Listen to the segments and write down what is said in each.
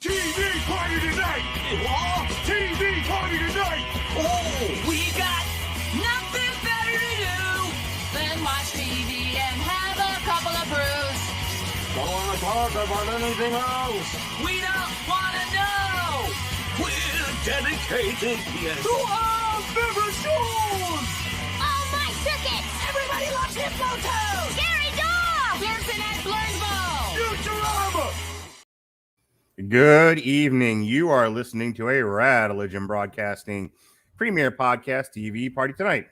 TV party tonight! What? TV party tonight! Oh, we got nothing better to do than watch TV and have a couple of brews. Don't want to talk about anything else! We don't want to know. We're dedicated, yes. To our favorite shows! Oh, my circuit! Everybody loves Hypnotoad. Scary dog! Pearson and Blurnsville. Futurama! Good evening. You are listening to a Radulich Broadcasting premiere podcast TV party tonight.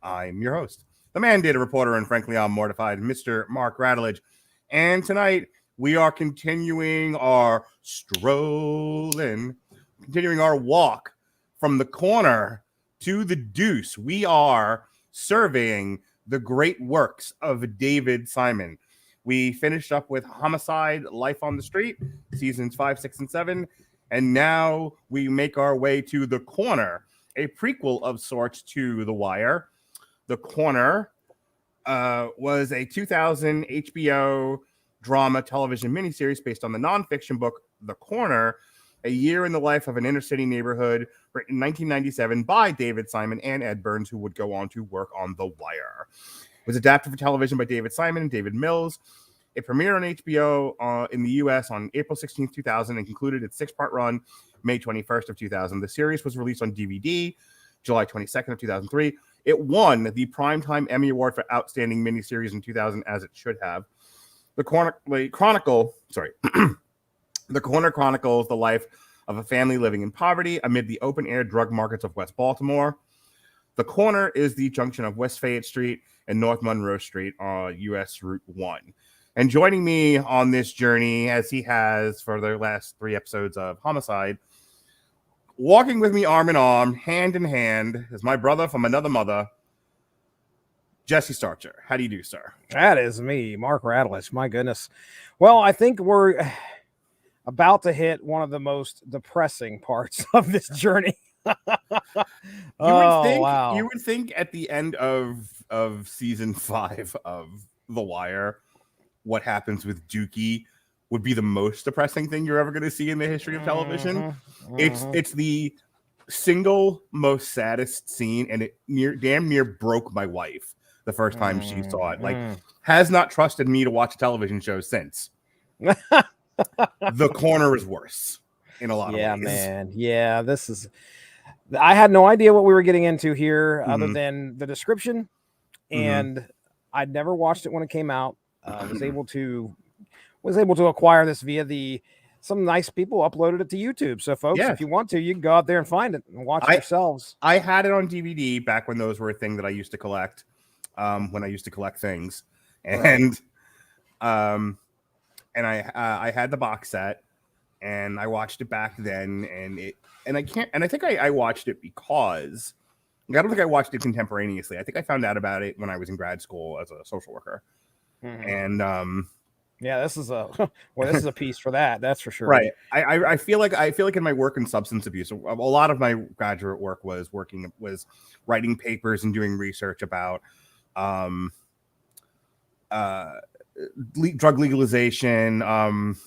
I'm your host, the mandated reporter, and frankly, I'm mortified, Mr. Mark Radulich. And tonight, we are continuing our walk from the corner to the deuce. We are surveying the great works of David Simon. We finished up with Homicide, Life on the Street, seasons 5, 6, and 7. And now we make our way to The Corner, a prequel of sorts to The Wire. The Corner was a 2000 HBO drama television miniseries based on the nonfiction book The Corner, A Year in the Life of an Inner City Neighborhood, written in 1997 by David Simon and Ed Burns, who would go on to work on The Wire. It was adapted for television by David Simon and David Mills. It premiered on HBO in the U.S. on April 16, 2000, and concluded its 6-part run May 21st of 2000. The series was released on DVD July 22nd of 2003. It won the Primetime Emmy Award for Outstanding Miniseries in 2000, as it should have. The Corner chronicles the life of a family living in poverty amid the open-air drug markets of West Baltimore. The Corner is the junction of West Fayette Street and North Monroe Street on U.S. Route 1. And joining me on this journey, as he has for the last 3 episodes of Homicide, walking with me arm in arm, hand in hand, is my brother from another mother, Jesse Starcher. How do you do, sir? That is me, Mark Radulich. My goodness. Well, I think we're about to hit one of the most depressing parts of this journey. You would think at the end of season 5 of The Wire, what happens with Dookie would be the most depressing thing you're ever going to see in the history of television. It's the single most saddest scene, and it damn near broke my wife the first time she saw it. Like, has not trusted me to watch a television show since. The Corner is worse in a lot of ways. Yeah, man. Yeah, this is... I had no idea what we were getting into here other than the description, and I'd never watched it when it came out. Was able to acquire this via some nice people uploaded it to YouTube. So, folks, if you want to, you can go out there and find it and watch it yourselves. I had it on DVD back when those were a thing that I used to collect. When I used to collect things, and I had the box set, and I watched it back then, I think I watched it because I don't think I watched it contemporaneously. I think I found out about it when I was in grad school as a social worker. And this is a piece for that. That's for sure. Right. I feel like in my work in substance abuse, a lot of my graduate work was writing papers and doing research about drug legalization, harm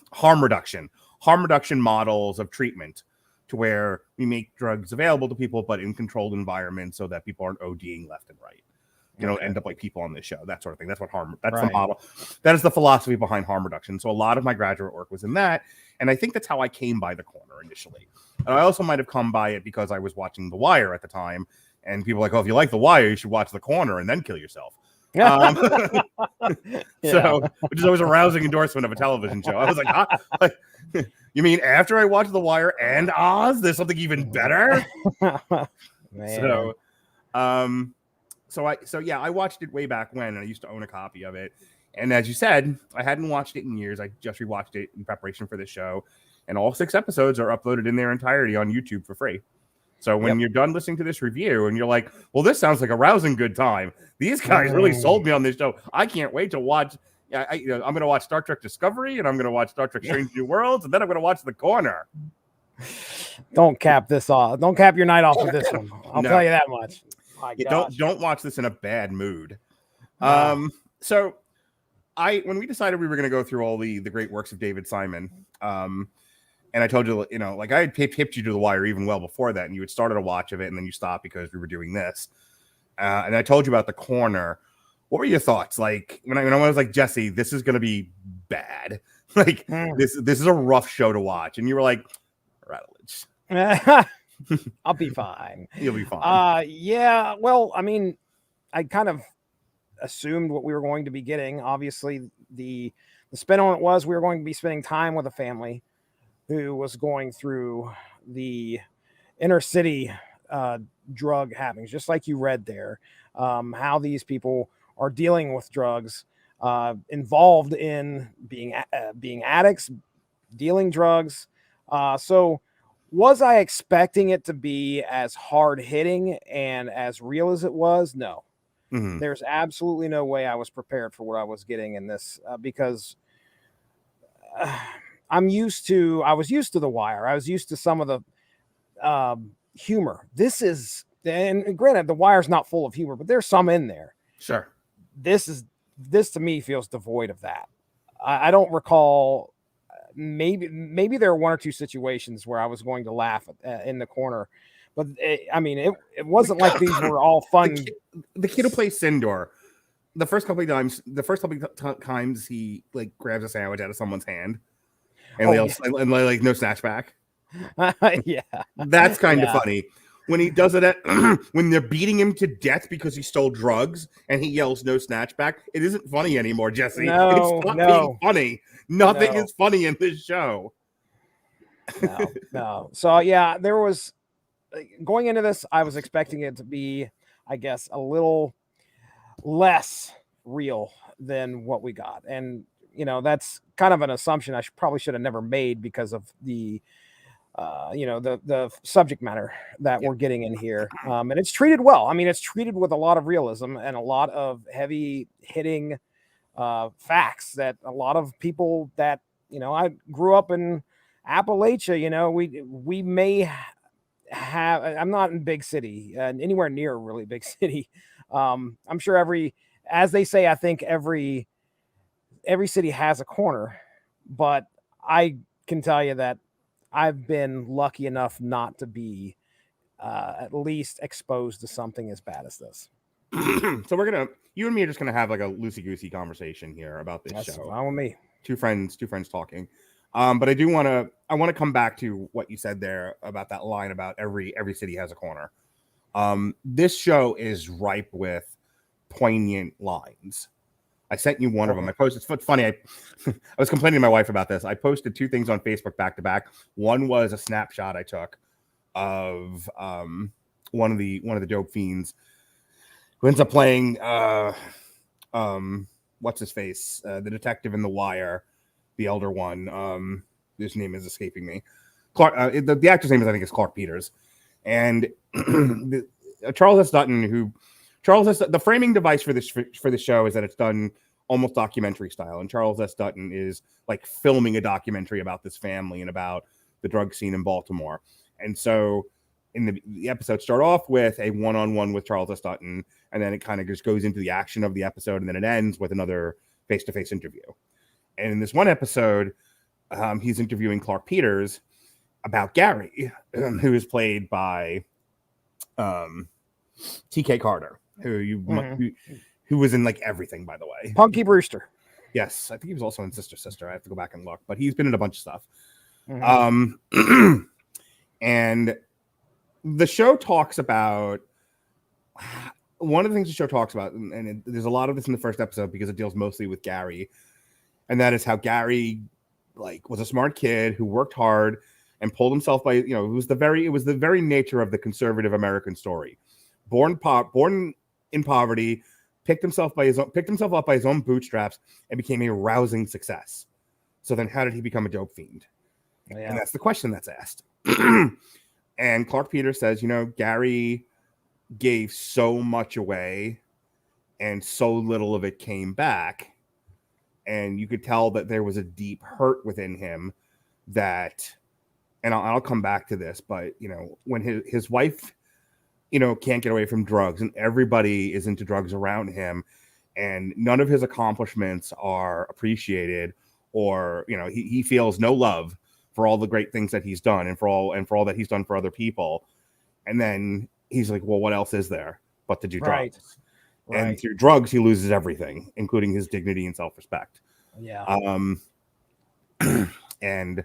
reduction models of treatment, to where we make drugs available to people, but in controlled environments so that people aren't ODing left and right. End up like people on this show, that sort of thing. That's what the model. That is the philosophy behind harm reduction. So a lot of my graduate work was in that. And I think that's how I came by The Corner initially. And I also might have come by it because I was watching The Wire at the time. And people were like, oh, if you like The Wire, you should watch The Corner and then kill yourself. So, which is always a rousing endorsement of a television show. I was like, you mean after I watched The Wire and Oz, there's something even better? Man. I watched it way back when, and I used to own a copy of it. And as you said, I hadn't watched it in years. I just rewatched it in preparation for this show, and all 6 episodes are uploaded in their entirety on YouTube for free. So when you're done listening to this review and you're like, well, this sounds like a rousing good time. These guys really sold me on this show. I can't wait to watch. I'm going to watch Star Trek Discovery, and I'm going to watch Star Trek Strange New Worlds, and then I'm going to watch The Corner. Don't cap this off. Don't cap your night off with this one. I'll tell you that much. Don't watch this in a bad mood. So when we decided we were going to go through all the great works of David Simon, And I told you, like I had hipped you to The Wire even well before that, and you had started a watch of it, and then you stopped because we were doing this. And I told you about The Corner. What were your thoughts? Like when I was like, Jesse, this is gonna be bad. Like this is a rough show to watch, and you were like, Radulich, I'll be fine. You'll be fine. Yeah. Well, I mean, I kind of assumed what we were going to be getting. Obviously, the spin on it was we were going to be spending time with a family who was going through the inner city drug happenings, just like you read there, how these people are dealing with drugs, involved in being addicts, dealing drugs. So was I expecting it to be as hard hitting and as real as it was? No. Mm-hmm. There's absolutely no way I was prepared for what I was getting in this because I was used to The Wire. I was used to some of the humor. This is, and granted, The Wire's not full of humor, but there's some in there. Sure. This to me feels devoid of that. I don't recall. Maybe there are one or two situations where I was going to laugh in the corner, but it wasn't like these were all fun. The kid who plays Sindor, the first couple of times he like grabs a sandwich out of someone's hand, and like no snatch back. Yeah, that's kind of funny. When he does it when they're beating him to death because he stole drugs and he yells no snatch back, it isn't funny anymore, Jesse. No, it's not being funny. Nothing is funny in this show. No. So yeah, there was going into this, I was expecting it to be, I guess, a little less real than what we got. And that's kind of an assumption I probably should have never made because of the the subject matter that we're getting in here. And it's treated well. I mean, it's treated with a lot of realism and a lot of heavy hitting facts that a lot of people that, I grew up in Appalachia, we may have, I'm not in big city, anywhere near a really big city. I'm sure as they say, I think every city has a corner, but I can tell you that I've been lucky enough not to be at least exposed to something as bad as this. So you and me are just gonna have like a loosey-goosey conversation here about this show. Fine with me. Two friends talking. But I want to come back to what you said there about that line about every city has a corner. This show is ripe with poignant lines. I sent you one of them. I posted. It's funny. I was complaining to my wife about this. I posted two things on Facebook back to back. One was a snapshot I took of one of the dope fiends who ends up playing what's his face, the detective in The Wire, the elder one. His name is escaping me. Clark. The actor's name is Clark Peters, and Charles S. Dutton, the framing device for the show is that it's done almost documentary style, and Charles S. Dutton is like filming a documentary about this family and about the drug scene in Baltimore. And so in the episodes start off with a one-on-one with Charles S. Dutton, and then it kind of just goes into the action of the episode, and then it ends with another face-to-face interview. And in this one episode, he's interviewing Clark Peters about Gary, who is played by T.K. Carter, who was in like everything, by the way. Punky Brewster. Yes, I think he was also in Sister. I have to go back and look, but he's been in a bunch of stuff. And the show talks about one of the things the show talks about, and there's a lot of this in the first episode because it deals mostly with Gary, and that is how Gary was a smart kid who worked hard and pulled himself by, it was the very nature of the conservative American story. Born in poverty, picked himself up by his own bootstraps and became a rousing success. So then how did he become a dope fiend? Yeah. And that's the question that's asked. And Clark Peters says, Gary gave so much away and so little of it came back. And you could tell that there was a deep hurt within him that, and I'll come back to this, but, when his wife, can't get away from drugs and everybody is into drugs around him and none of his accomplishments are appreciated or, he feels no love for all the great things that he's done and for all that he's done for other people. And then he's like, well, what else is there but to do drugs? Right. And through drugs, he loses everything, including his dignity and self-respect. Yeah. And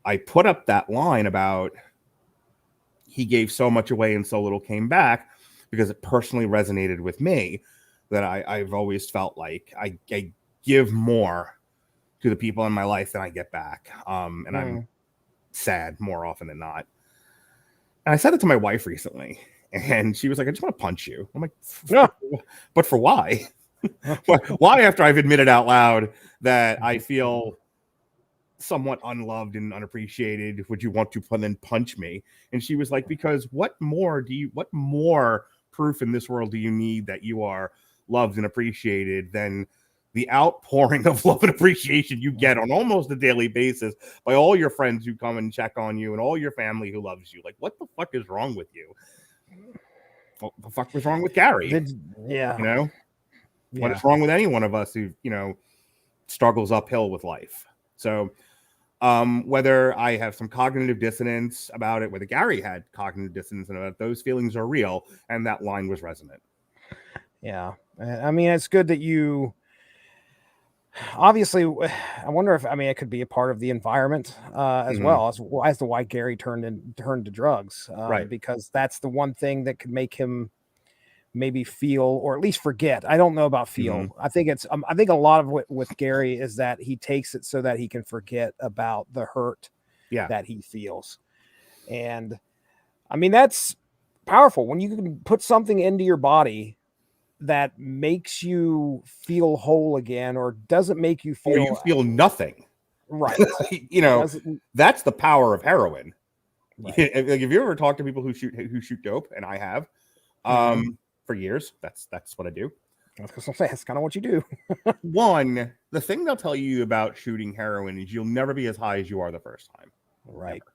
I put up that line about he gave so much away and so little came back, because it personally resonated with me, that I've always felt like I give more to the people in my life than I get back. And I'm sad more often than not. And I said it to my wife recently, and she was like, I just want to punch you. I'm like, no. But for why? Why, after I've admitted out loud that I feel somewhat unloved and unappreciated, would you want to then punch me? And she was like, because what more proof in this world do you need that you are loved and appreciated than the outpouring of love and appreciation you get on almost a daily basis by all your friends who come and check on you and all your family who loves you? Like, what the fuck is wrong with you? What the fuck was wrong with Gary? Yeah. What is wrong with any one of us who, struggles uphill with life? So whether I have some cognitive dissonance about it, whether Gary had cognitive dissonance about it, those feelings are real, and that line was resonant. Yeah. I mean, it's good that you, obviously, I wonder if, it could be a part of the environment as well as to why Gary turned to drugs, right? Because that's the one thing that could make him maybe feel, or at least forget. I don't know about feel. I think I think a lot of what with Gary is that he takes it so that he can forget about the hurt that he feels. And that's powerful when you can put something into your body that makes you feel whole again, or doesn't make you feel, or you feel nothing. Right. That's the power of heroin. Right. Like, if you ever talk to people who shoot dope, and I have, for years, that's what I do. That's kind of what you do. One, the thing they'll tell you about shooting heroin is you'll never be as high as you are the first time. Right. Never.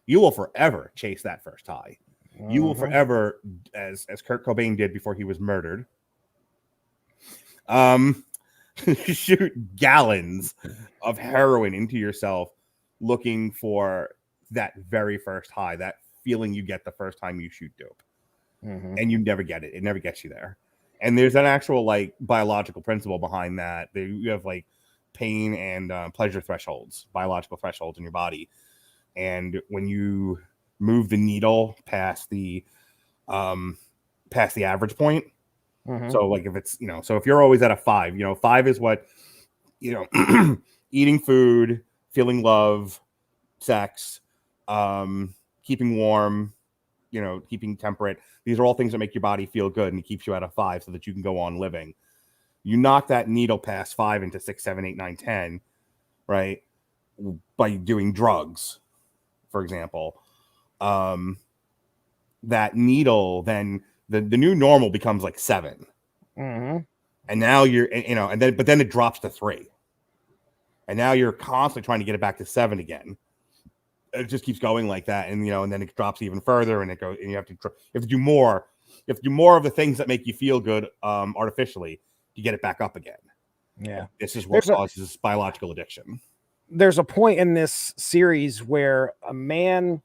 You will forever chase that first high. You will forever, as Kurt Cobain did before he was murdered, shoot gallons of heroin into yourself looking for that very first high, that feeling you get the first time you shoot dope. And you never get it. It never gets you there. And there's an actual biological principle behind that. You have pain and pleasure thresholds, biological thresholds in your body. And when you move the needle past the average point, so if it's, so if you're always at a 5, 5 is what, eating food, feeling love, sex, keeping warm, keeping temperate. These are all things that make your body feel good, and it keeps you at a 5 so that you can go on living. You knock that needle past 5 into 6, 7, 8, 9, 10, right? By doing drugs, for example. That needle, then the new normal becomes 7. And now you're, but then it drops to 3. And now you're constantly trying to get it back to 7 again. It just keeps going like that, and and then it drops even further, and it goes, and you have to do more. You have to do more of the things that make you feel good artificially to get it back up again. Yeah, this is what causes biological addiction. There's a point in this series where a man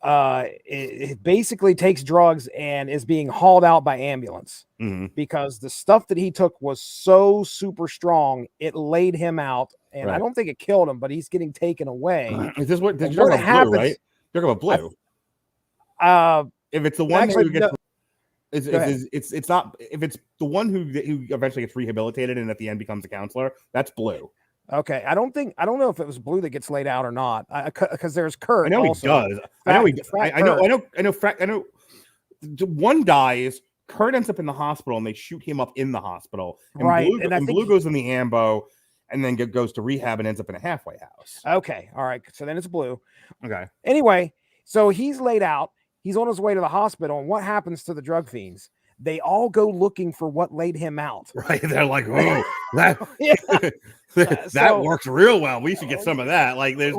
it basically takes drugs and is being hauled out by ambulance because the stuff that he took was so super strong, it laid him out. And I don't think it killed him, but he's getting taken away. Is this what happens? Blue, right? You're talking about Blue. If it's the one who gets, it's not. If it's the one who eventually gets rehabilitated and at the end becomes a counselor, that's Blue. Okay, I don't know if it was Blue that gets laid out or not, because there's Kurt. I know also. He does. I know. One dies. Kurt ends up in the hospital, and they shoot him up in the hospital. And Blue goes in the ambo. And then goes to rehab and ends up in a halfway house. Okay. All right. So then it's Blue. Okay. Anyway, so he's laid out. He's on his way to the hospital. And what happens to the drug fiends? They all go looking for what laid him out. Right. They're like, oh, that works real well. We should get some of that. There's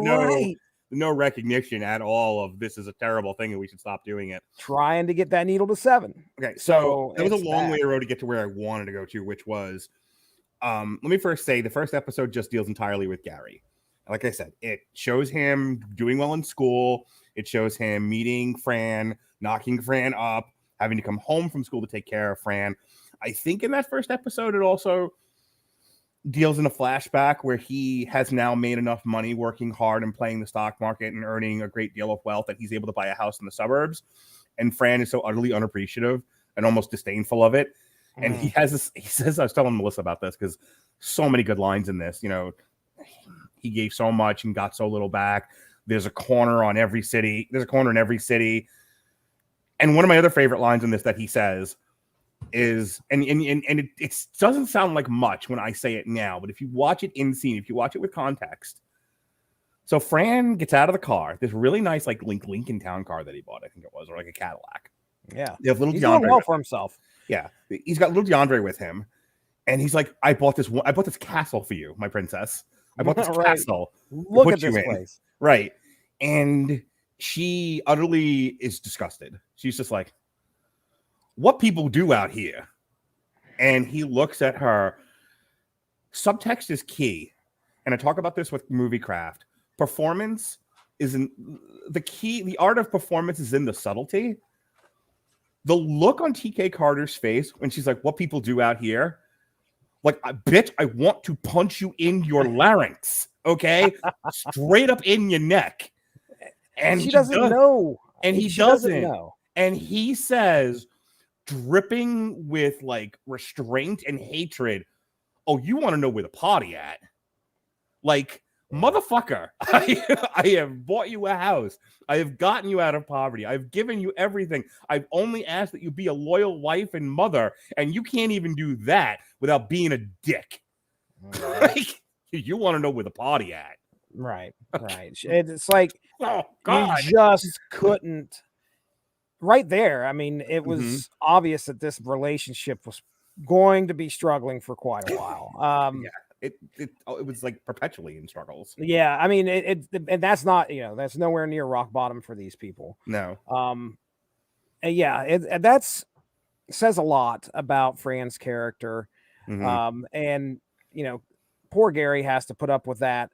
no recognition at all of this is a terrible thing and we should stop doing it. Trying to get that needle to 7. Okay. So that was a long way road to get to where I wanted to go to, which was, let me first say the first episode just deals entirely with Gary. Like I said, it shows him doing well in school. It shows him meeting Fran, knocking Fran up, having to come home from school to take care of Fran. I think in that first episode, it also deals in a flashback where he has now made enough money working hard and playing the stock market and earning a great deal of wealth that he's able to buy a house in the suburbs. And Fran is so utterly unappreciative and almost disdainful of it. And he says, I was telling Melissa about this because so many good lines in this, he gave so much and got so little back. There's a corner in every city. And one of my other favorite lines in this that he says is, and it doesn't sound like much when I say it now, but if you watch it in scene, if you watch it with context. So Fran gets out of the car, this really nice like Lincoln Town car that he bought, I think it was, or like a Cadillac. Yeah. They have little He's DeAndre doing well for himself. Yeah. He's got little DeAndre with him. And he's like, I bought this castle for you, my princess. I bought this castle. Look at this place. Right. And she utterly is disgusted. She's just like, what people do out here? And he looks at her. Subtext is key. And I talk about this with movie craft. Performance isn't the key. The art of performance is in the subtlety. The look on TK Carter's face when she's like, what people do out here? Like, bitch, I want to punch you in your larynx. Okay? Straight up in your neck. And she doesn't know. And he doesn't know. And he says, dripping with like restraint and hatred, oh, you want to know where the party at? Like, motherfucker, I have bought you a house. I have gotten you out of poverty. I've given you everything. I've only asked that you be a loyal wife and mother, and you can't even do that without being a dick. Like, you want to know where the party at? Right. It's like, oh, God. You just couldn't. Right there. I mean, it was obvious that this relationship was going to be struggling for quite a while. It was like perpetually in struggles. Yeah, I mean, and that's not, that's nowhere near rock bottom for these people. No. And yeah, that's says a lot about Fran's character. And poor Gary has to put up with that.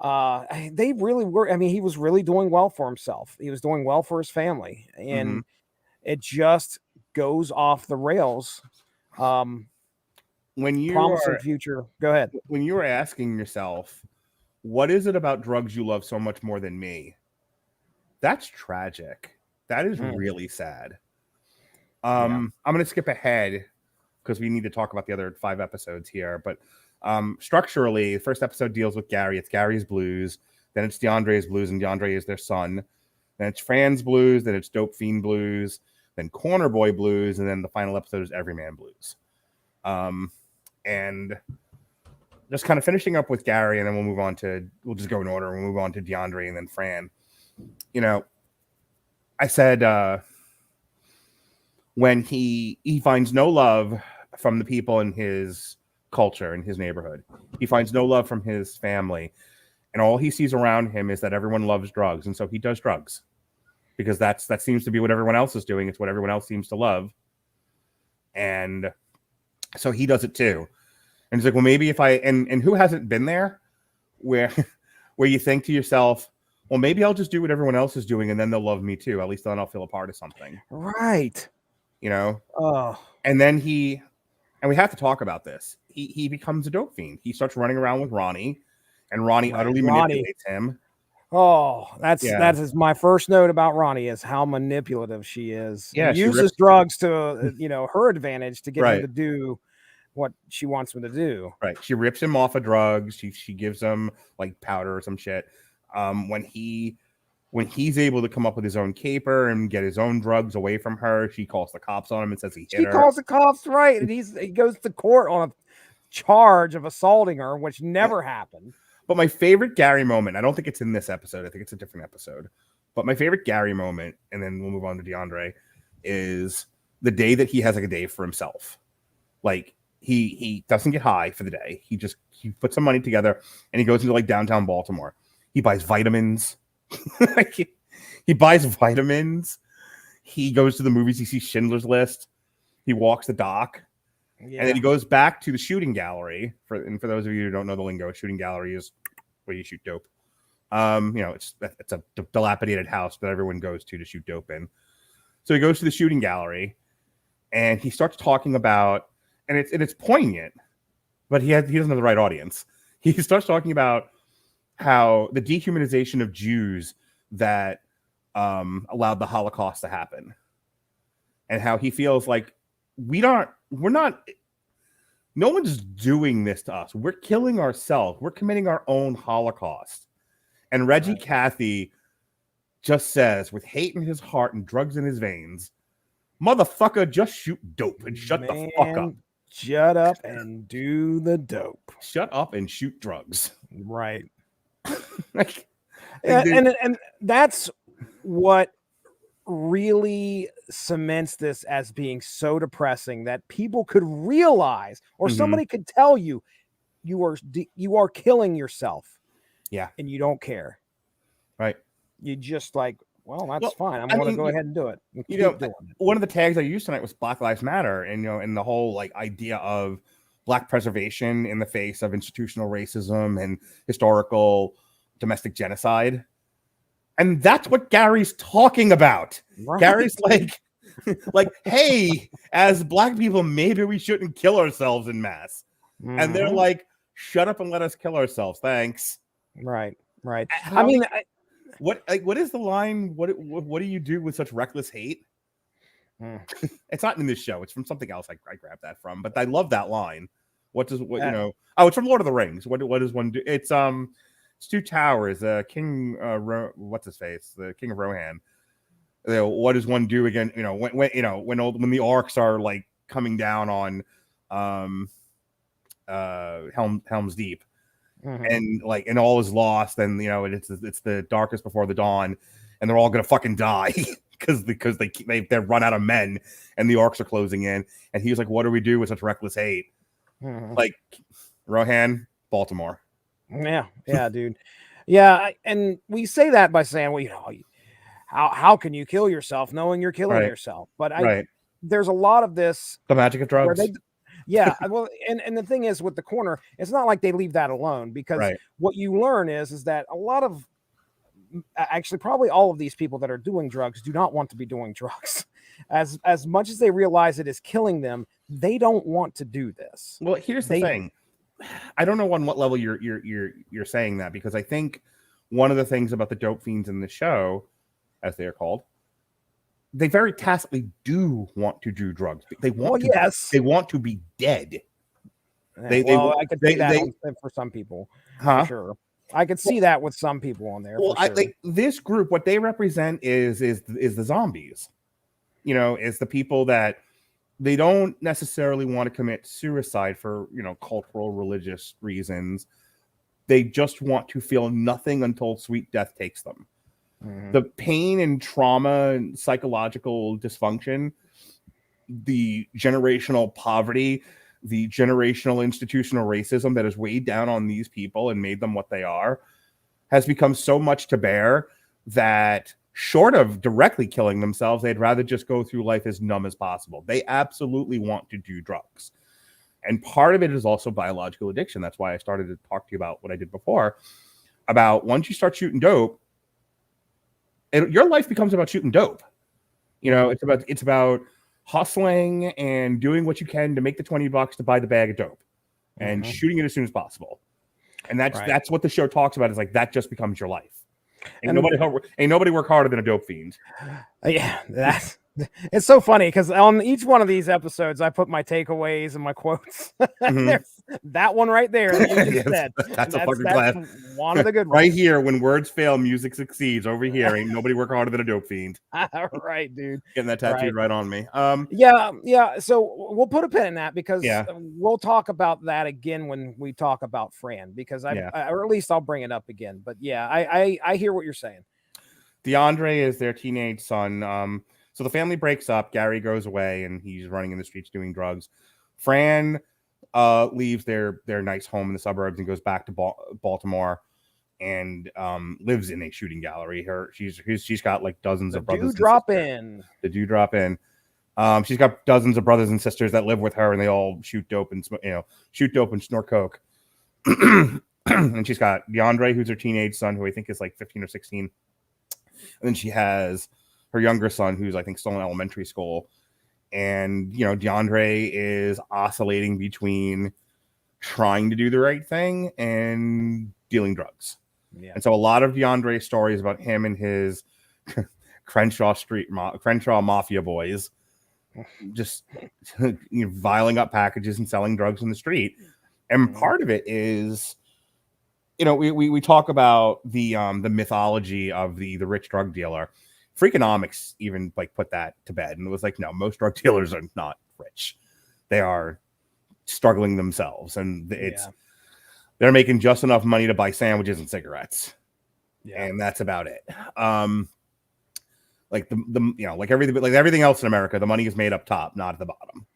They really were. I mean, he was really doing well for himself. He was doing well for his family, and it just goes off the rails. When you promising future, go ahead. When you were asking yourself, what is it about drugs you love so much more than me? That's tragic. That is really sad. I'm going to skip ahead because we need to talk about the other 5 episodes here. But structurally, the first episode deals with Gary. It's Gary's blues. Then it's DeAndre's blues, and DeAndre is their son. Then it's Fran's blues. Then it's Dope Fiend blues. Then Corner Boy blues. And then the final episode is Everyman blues. And just kind of finishing up with Gary, and then we'll just go in order. We'll move on to DeAndre and then Fran. I said when he finds no love from the people in his culture, in his neighborhood, he finds no love from his family, and all he sees around him is that everyone loves drugs, and so he does drugs because that seems to be what everyone else is doing. It's what everyone else seems to love, and so he does it too. And he's like, well, maybe if and who hasn't been there where you think to yourself, well, maybe I'll just do what everyone else is doing and then they'll love me too. At least then I'll feel a part of something. Right. Oh. And then and we have to talk about this. He becomes a dope fiend. He starts running around with Ronnie, and Ronnie utterly manipulates him. Oh, that is my first note about Ronnie is how manipulative she is. Yeah, she uses drugs to her advantage to get him to do what she wants him to do. Right. She rips him off of drugs. She gives him like powder or some shit. When he's able to come up with his own caper and get his own drugs away from her, she calls the cops on him and says he hit her. She calls the cops, right? And he goes to court on a charge of assaulting her, which never happened. But my favorite Gary moment, I don't think it's in this episode. I think it's a different episode. But my favorite Gary moment, and then we'll move on to DeAndre, is the day that he has like a day for himself. Like he doesn't get high for the day. He puts some money together and he goes into like downtown Baltimore. He buys vitamins. He buys vitamins. He goes to the movies. He sees Schindler's List. He walks the dock. Yeah. And then he goes back to the shooting gallery. For those of you who don't know the lingo, shooting gallery is where you shoot dope. It's a dilapidated house that everyone goes to shoot dope in. So he goes to the shooting gallery, and he starts talking about, and it's poignant, but he doesn't have the right audience. He starts talking about how the dehumanization of Jews that allowed the Holocaust to happen, and how he feels like no one's doing this to us. We're killing ourselves. We're committing our own Holocaust. And Reggie Cathy just says, with hate in his heart and drugs in his veins, motherfucker, just shoot dope and shut the fuck up. Shut up and do the dope. Shut up and shoot drugs. Right. and that's what really cements this as being so depressing, that people could realize, or somebody could tell you, you are killing yourself. Yeah. And you don't care. Right. You just like, well, that's fine. I'm going to go ahead and do it. One of the tags I used tonight was Black Lives Matter, and the whole like idea of Black preservation in the face of institutional racism and historical domestic genocide. And that's what Gary's talking about. Right. Gary's like, hey, as Black people, maybe we shouldn't kill ourselves in mass. Mm-hmm. And they're like, shut up and let us kill ourselves. Thanks. Right. What is the line? What do you do with such reckless hate? It's not in this show. It's from something else. I grabbed that from, but I love that line. Oh, it's from Lord of the Rings. What does one do? It's Two Towers. King, what's his face? The King of Rohan. What does one do again? When the orcs are like coming down on Helm's Deep. Mm-hmm. And all is lost, and it's the darkest before the dawn, and they're all gonna fucking die because they've run out of men, and the orcs are closing in. And he was like, "What do we do with such reckless hate?" Mm-hmm. Like Rohan, Baltimore. Yeah, dude. Yeah, and we say that by saying, well, how can you kill yourself knowing you're killing yourself? But there's a lot of this, the magic of drugs. Yeah, well, and the thing is with the corner, it's not like they leave that alone, because what you learn is that a lot of, actually probably all of these people that are doing drugs do not want to be doing drugs. As much as they realize it is killing them, they don't want to do this. Well, here's the thing. I don't know on what level you're saying that, because I think one of the things about the dope fiends in the show, as they are called, they very tacitly do want to do drugs. They want They want to be dead. I could see that for some people. For sure. I could see that with some people on there. Well, this group, what they represent is the zombies. Is the people that they don't necessarily want to commit suicide for cultural, religious reasons. They just want to feel nothing until sweet death takes them. Mm-hmm. The pain and trauma and psychological dysfunction, the generational poverty, the generational institutional racism that has weighed down on these people and made them what they are, has become so much to bear that, short of directly killing themselves, they'd rather just go through life as numb as possible. They absolutely want to do drugs. And part of it is also biological addiction. That's why I started to talk to you about what I did before, about once you start shooting dope, your life becomes about shooting dope. It's about hustling and doing what you can to make the $20 to buy the bag of dope and shooting it as soon as possible. And that's what the show talks about. Is like, that just becomes your life. Ain't nobody work harder than a dope fiend. Yeah, it's so funny, because on each one of these episodes, I put my takeaways and my quotes. There's that one right there that you just said. That's a fucking class. One of the good ones. Right here, when words fail, music succeeds. Over here, ain't nobody work harder than a dope fiend. Right, dude. Getting that tattooed right on me. Yeah. So we'll put a pin in that, because we'll talk about that again when we talk about Fran, because or at least I'll bring it up again. But yeah, I hear what you're saying. DeAndre is their teenage son. So the family breaks up. Gary goes away, and he's running in the streets doing drugs. Fran leaves their nice home in the suburbs and goes back to Baltimore, and lives in a shooting gallery. She's got like dozens of brothers. The do drop in. She's got dozens of brothers and sisters that live with her, and they all shoot dope and snort coke. and she's got DeAndre, who's her teenage son, who I think is like 15 or 16. And then she has her younger son, who's I think still in elementary school. And, you know, DeAndre is oscillating between trying to do the right thing and dealing drugs. Yeah. And so a lot of DeAndre's stories about him and his Crenshaw Mafia boys just viling up packages and selling drugs in the street. And part of it is, you know, we talk about the mythology of the rich drug dealer. Freakonomics even like put that to bed, and it was like, no, most drug dealers are not rich. They are struggling themselves, and they're making just enough money to buy sandwiches and cigarettes. Yeah. And that's about it. Like the you know, like everything else in America, the money is made up top, not at the bottom.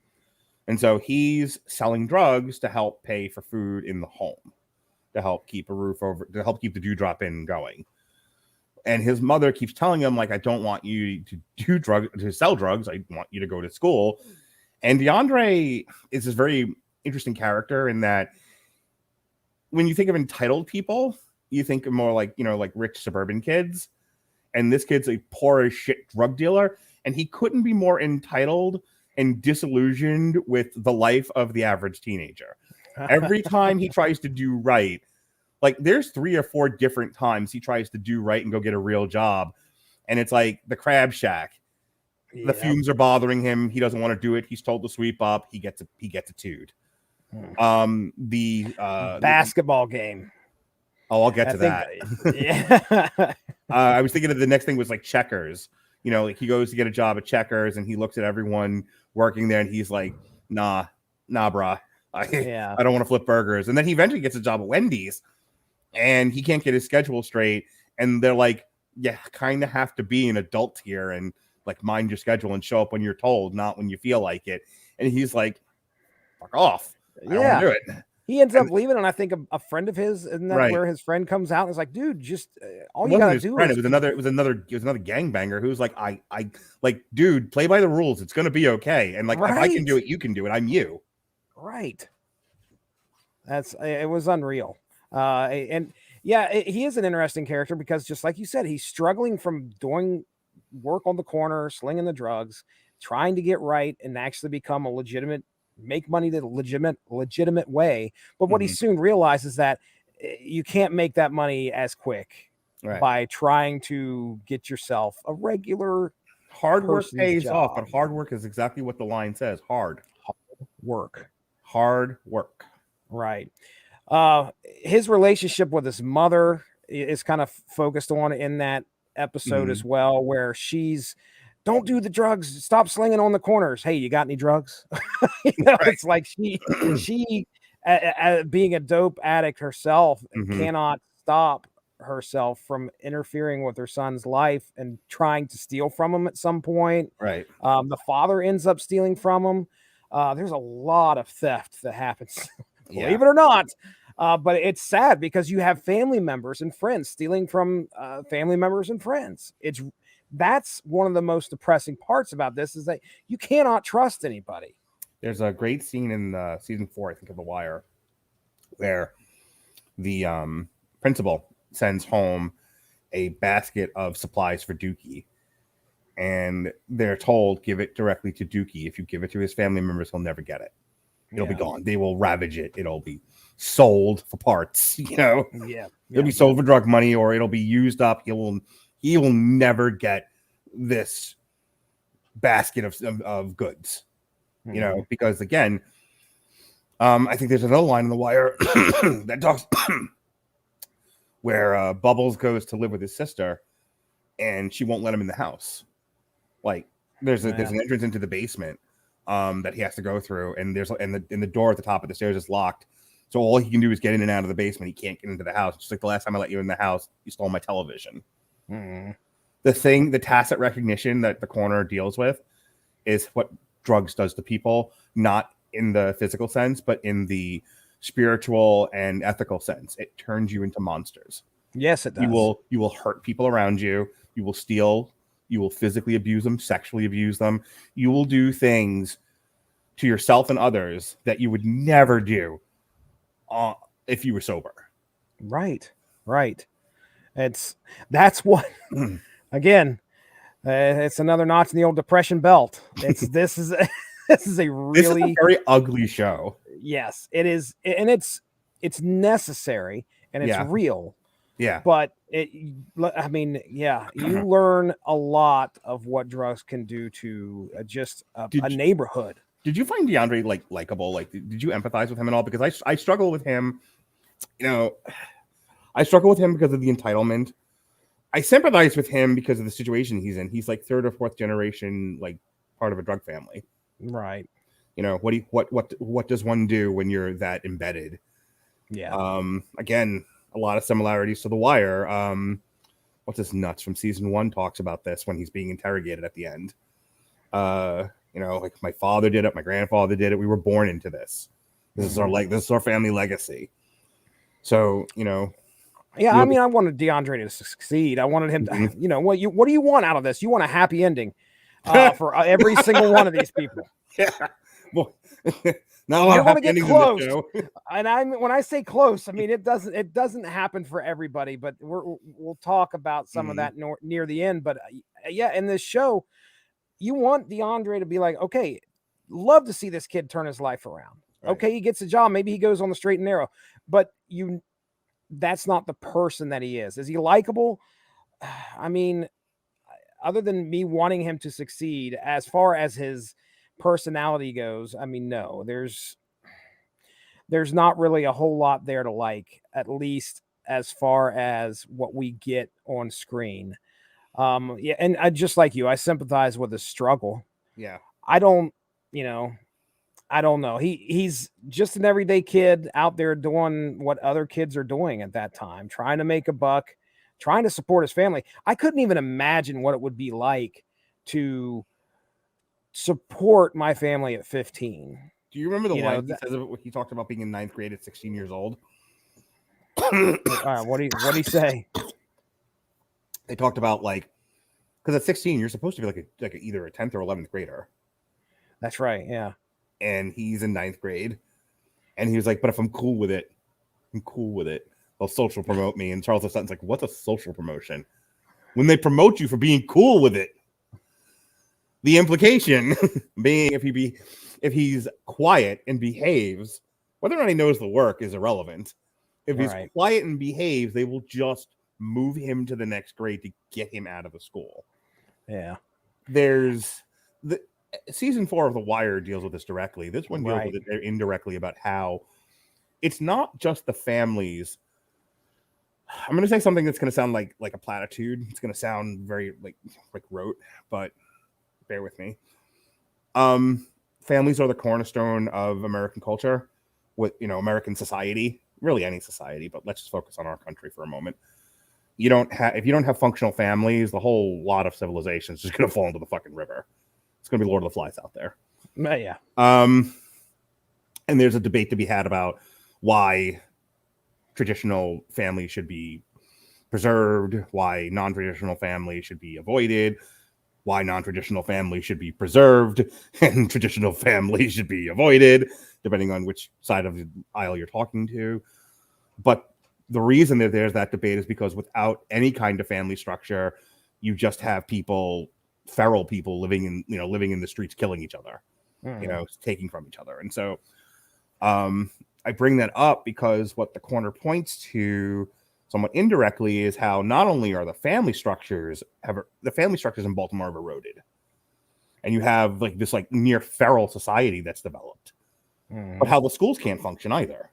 And so he's selling drugs to help pay for food in the home, to help keep a roof over, to help keep the dewdrop in going. And his mother keeps telling him, like, I don't want you to sell drugs. I want you to go to school. And DeAndre is this very interesting character in that when you think of entitled people, you think of more like, you know, like rich suburban kids. And this kid's a poor as shit drug dealer. And he couldn't be more entitled and disillusioned with the life of the average teenager. Every time he tries to do right, like there's 3 or 4 different times he tries to do right and go get a real job. And it's like the Crab Shack. Yeah. The fumes are bothering him. He doesn't want to do it. He's told to sweep up. He gets a tood. The basketball game. Oh, I'll get to that. Yeah. I was thinking of the next thing was like Checkers. You know, like he goes to get a job at Checkers and he looks at everyone working there and he's like, nah, brah. I don't want to flip burgers. And then he eventually gets a job at Wendy's and he can't get his schedule straight. And they're like, yeah, kind of have to be an adult here and like mind your schedule and show up when you're told, not when you feel like it. And he's like, fuck off. I don't want to do it. He ends up leaving, and I think a friend of his, isn't that where his friend comes out and is like, dude, just all you gotta do is... It was another gangbanger who's like, I like, dude, play by the rules. It's gonna be okay. And like, if I can do it, you can do it. I'm you. Right. It was unreal. And yeah, he is an interesting character because just like you said, he's struggling from doing work on the corner, slinging the drugs, trying to get right and actually become a make money the legitimate way. But what he soon realizes that you can't make that money as quick by trying to get yourself a regular hard work pays off, but hard work is exactly what the line says. Hard work. Right. His relationship with his mother is kind of focused on in that episode as well, where she's, don't do the drugs. Stop slinging on the corners. Hey, you got any drugs? It's like she being a dope addict herself cannot stop herself from interfering with her son's life and trying to steal from him at some point. Right. The father ends up stealing from him. There's a lot of theft that happens, believe it or not. But it's sad because you have family members and friends stealing from family members and friends. That's one of the most depressing parts about this is that you cannot trust anybody. There's a great scene in season 4, I think, of The Wire, where the principal sends home a basket of supplies for Dookie. And they're told, give it directly to Dookie. If you give it to his family members, he'll never get it. It'll be gone. They will ravage it. It'll be sold for parts, you know? It'll be sold for drug money or it'll be used up. He will never get this basket of goods, you know, because again, I think there's another line in The Wire that talks where Bubbles goes to live with his sister and she won't let him in the house. Like there's an entrance into the basement that he has to go through, and the door at the top of the stairs is locked. So all he can do is get in and out of the basement. He can't get into the house. Just like the last time I let you in the house, you stole my television. The tacit recognition that the corner deals with is what drugs does to people, not in the physical sense, but in the spiritual and ethical sense. It turns you into monsters. Yes, it does. You will hurt people around you. You will steal. You will physically abuse them, sexually abuse them. You will do things to yourself and others that you would never do if you were sober. Right. That's what again. It's another notch in the old depression belt. This is this is a really very ugly show. Yes, it is, and it's necessary and it's real. Yeah, but you learn a lot of what drugs can do to just a neighborhood. Did you find DeAndre likable? Like, did you empathize with him at all? Because I struggle with him. I struggle with him because of the entitlement. I sympathize with him because of the situation he's in. He's like third or fourth generation, like part of a drug family. Right. What does one do when you're that embedded? Yeah. Again, a lot of similarities to The Wire. What's this nuts from season 1 talks about this when he's being interrogated at the end. Like my father did it, my grandfather did it. We were born into this. This is our family legacy. So, Yeah, I mean, I wanted DeAndre to succeed. I wanted him to, what do you want out of this? You want a happy ending for every single one of these people. Yeah. Well, now you're going to get close. And when I say close, I mean, it doesn't happen for everybody, but we'll talk about some of that near the end. But in this show, you want DeAndre to be like, okay, love to see this kid turn his life around. Right. Okay, he gets a job. Maybe he goes on the straight and narrow, but that's not the person that he is. Is he likable? I mean, other than me wanting him to succeed, as far as his personality goes, I mean, no, there's not really a whole lot there to like, at least as far as what we get on screen. And I just like you, I sympathize with his struggle. Yeah. I don't know. He's just an everyday kid out there doing what other kids are doing at that time, trying to make a buck, trying to support his family. I couldn't even imagine what it would be like to support my family at 15. Do you remember the line he talked about being in 9th grade at 16 years old? What'd he say? They talked about because at 16 you're supposed to be like either a 10th or 11th grader. That's right. Yeah. And he's in 9th grade, and he was like, "But if I'm cool with it, they'll social promote me." And Charles Sutton's like, "What's a social promotion?" When they promote you for being cool with it, the implication being if he's quiet and behaves, whether or not he knows the work is irrelevant. If he's quiet and behaves, they will just move him to the next grade to get him out of the school. Yeah. There's season 4 of The Wire deals with this directly. This one deals with it indirectly about how it's not just the families. I'm going to say something that's going to sound like a platitude. It's going to sound very like rote, but bear with me. Families are the cornerstone of American culture, with American society, really any society, but let's just focus on our country for a moment. If you don't have functional families, the whole lot of civilization is just going to fall into the fucking river. It's going to be Lord of the Flies out there. Yeah. And there's a debate to be had about why traditional families should be preserved, why non-traditional families should be avoided, why non-traditional families should be preserved, and traditional families should be avoided, depending on which side of the aisle you're talking to. But the reason that there's that debate is because without any kind of family structure, you just have feral people living in the streets, killing each other, taking from each other. And so I bring that up because what the corner points to somewhat indirectly is how not only are the family structures in Baltimore have eroded, and you have this near feral society that's developed, but how the schools can't function either.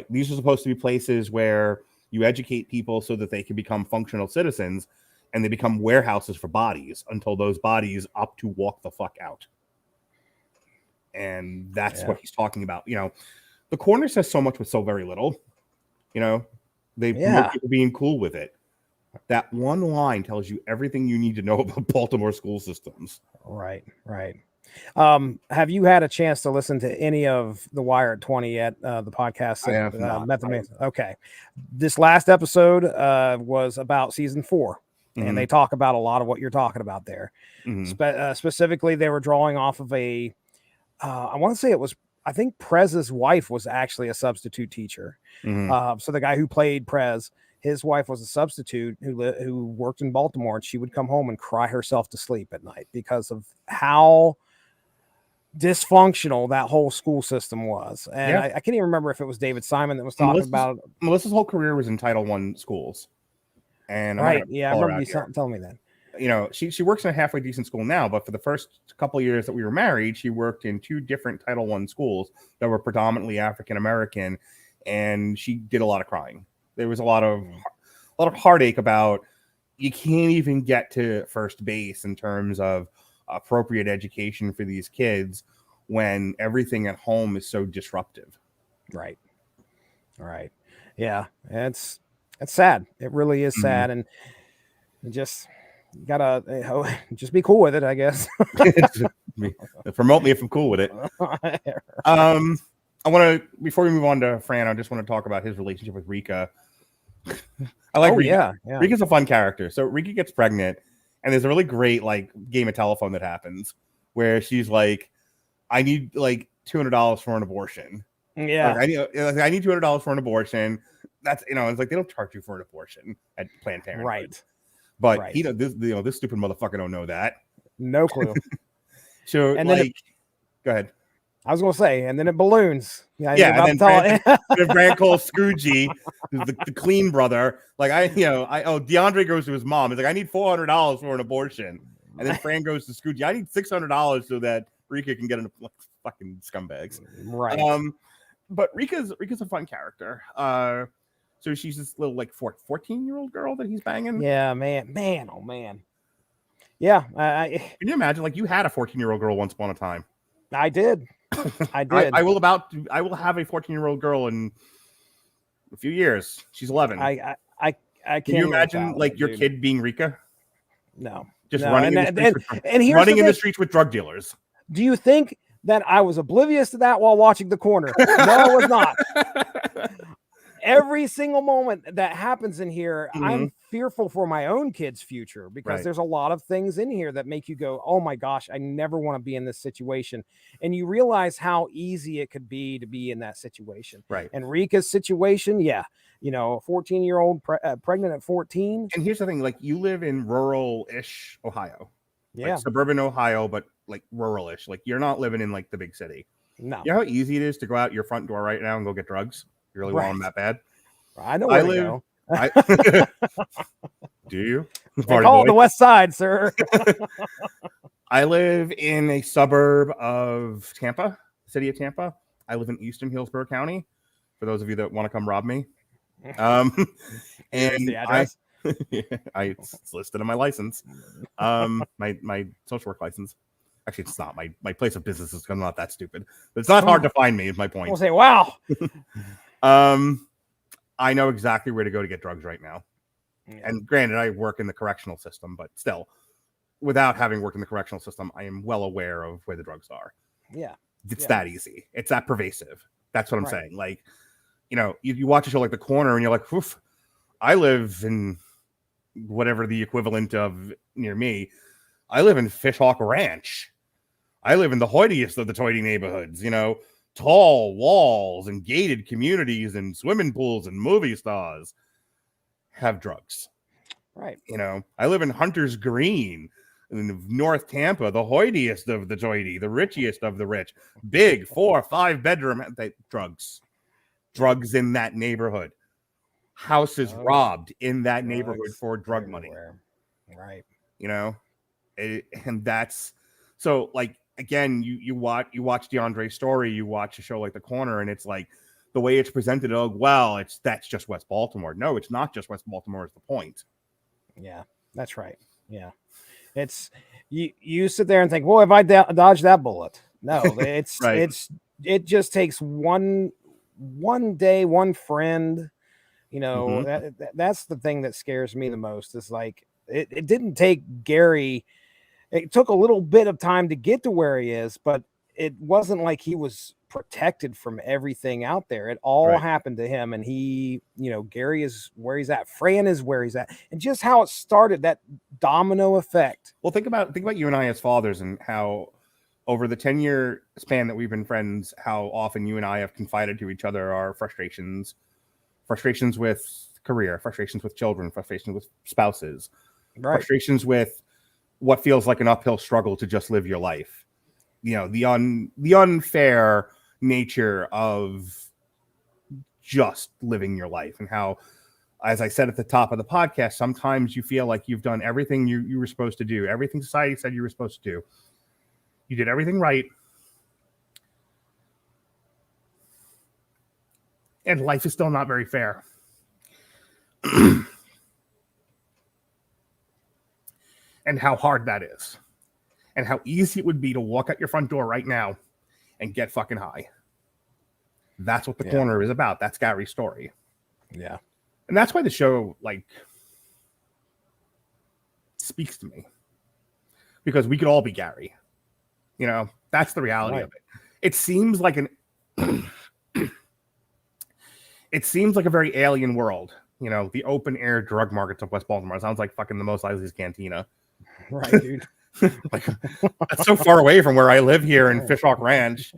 These are supposed to be places where you educate people so that they can become functional citizens, and they become warehouses for bodies until those bodies opt to walk the fuck out. And that's what he's talking about. The corner says so much with so very little. They promote people being cool with it. That one line tells you everything you need to know about Baltimore school systems. Right. Have you had a chance to listen to any of The Wire at 20 yet? The podcast? I have not. Okay. This last episode was about season 4. And they talk about a lot of what you're talking about there. Specifically, they were drawing off of I want to say it was I think Prez's wife was actually a substitute teacher. So the guy who played Prez, his wife was a substitute who worked in Baltimore, and she would come home and cry herself to sleep at night because of how dysfunctional that whole school system was. And I can't even remember if it was David Simon that was talking about it. Melissa's whole career was in Title I schools. And right. Yeah, I remember you telling me that. You know, she works in a halfway decent school now, but for the first couple of years that we were married, she worked in 2 different Title I schools that were predominantly African American, and she did a lot of crying. There was a lot of heartache about you can't even get to first base in terms of appropriate education for these kids when everything at home is so disruptive. Right. Yeah, it's sad. It really is sad, and just gotta just be cool with it, I guess. Promote me if I'm cool with it. I want to, before we move on to Fran, I just want to talk about his relationship with Rika. I like Rika. Yeah. Rika's a fun character. So Rika gets pregnant, and there's a really great like game of telephone that happens where she's like, I need like $200 for an abortion. Yeah. Like, I need $200 for an abortion. That's, you know, it's like they don't charge you for an abortion at Planned Parenthood. Right. But this stupid motherfucker don't know that. No clue. So and then go ahead. I was gonna say, and then it balloons. And then Fran calls Scoogie, who's the clean brother. Like DeAndre goes to his mom. He's like, I need $400 for an abortion. And then Fran goes to Scoogie, I need $600 so that Rika can get into fucking scumbags. Right. But Rika's a fun character. So she's this little like 14-year-old girl that he's banging. Yeah, man, oh man. Yeah, can you imagine? Like you had a 14-year-old girl once upon a time. I did. I will have a 14-year-old girl in a few years. She's 11. I can't. Can you imagine like your kid being Rika? No, just running in the streets with drug dealers. Do you think that I was oblivious to that while watching The Corner? No, I was not. Every single moment that happens in here, I'm fearful for my own kid's future because there's a lot of things in here that make you go, oh my gosh, I never want to be in this situation. And you realize how easy it could be to be in that situation. Right. And Rika's situation, a 14-year-old pregnant at 14. And here's the thing, like you live in rural-ish Ohio. Yeah. Like suburban Ohio, but like rural-ish. Like you're not living in like the big city. No. You know how easy it is to go out your front door right now and go get drugs? You really want them that bad? I know where to go. Do you? They call it the West Side, sir. I live in a suburb of Tampa, city of Tampa. I live in Eastern Hillsborough County. For those of you that want to come rob me, and the address? It's listed on my license, my social work license. Actually, it's not. My place of business is not that stupid. But it's not hard to find me. Is my point. We'll say, wow. I know exactly where to go to get drugs right now. Yeah. And granted, I work in the correctional system, but still, without having worked in the correctional system, I am well aware of where the drugs are. Yeah. It's that easy. It's that pervasive. That's what I'm saying. Like, you watch a show like The Corner and you're like, oof, I live in whatever the equivalent of near me. I live in Fishhawk Ranch. I live in the hoitiest of the toity neighborhoods, tall walls and gated communities and swimming pools and movie stars have drugs. Right. I live in Hunter's Green in North Tampa, the hoitiest of the toity, the richest of the rich, big 4 or 5 bedroom drugs in that neighborhood. Houses robbed in that neighborhood for drug money. Right. And that's so like, again, you watch DeAndre's story, you watch a show like The Corner, and it's like the way it's presented. Oh, well, that's just West Baltimore. No, it's not just West Baltimore. Is the point? Yeah, that's right. Yeah, it's you sit there and think, well, if I dodge that bullet, no, it's it just takes one day, one friend. That's the thing that scares me the most. Is like it didn't take Gary. It took a little bit of time to get to where he is, but it wasn't like he was protected from everything out there. It all happened to him, and he, Gary is where he's at. Fran is where he's at, and just how it started, that domino effect. Well, think about you and I as fathers and how over the 10-year span that we've been friends, how often you and I have confided to each other our frustrations with career, frustrations with children, frustrations with spouses, frustrations with what feels like an uphill struggle to just live your life. You know, the unfair nature of just living your life, and how, as I said at the top of the podcast, sometimes you feel like you've done everything you were supposed to do, everything society said you were supposed to do. You did everything right. And life is still not very fair. And how hard that is. And how easy it would be to walk out your front door right now and get fucking high. That's what the corner is about. That's Gary's story. Yeah. And that's why the show, like, speaks to me. Because we could all be Gary. You know, that's the reality of it. It seems like it seems like a very alien world. You know, the open air drug markets of West Baltimore. It sounds like fucking the Mos Eisley's Cantina. Right, dude. Like, that's so far away from where I live here in Fishhawk Ranch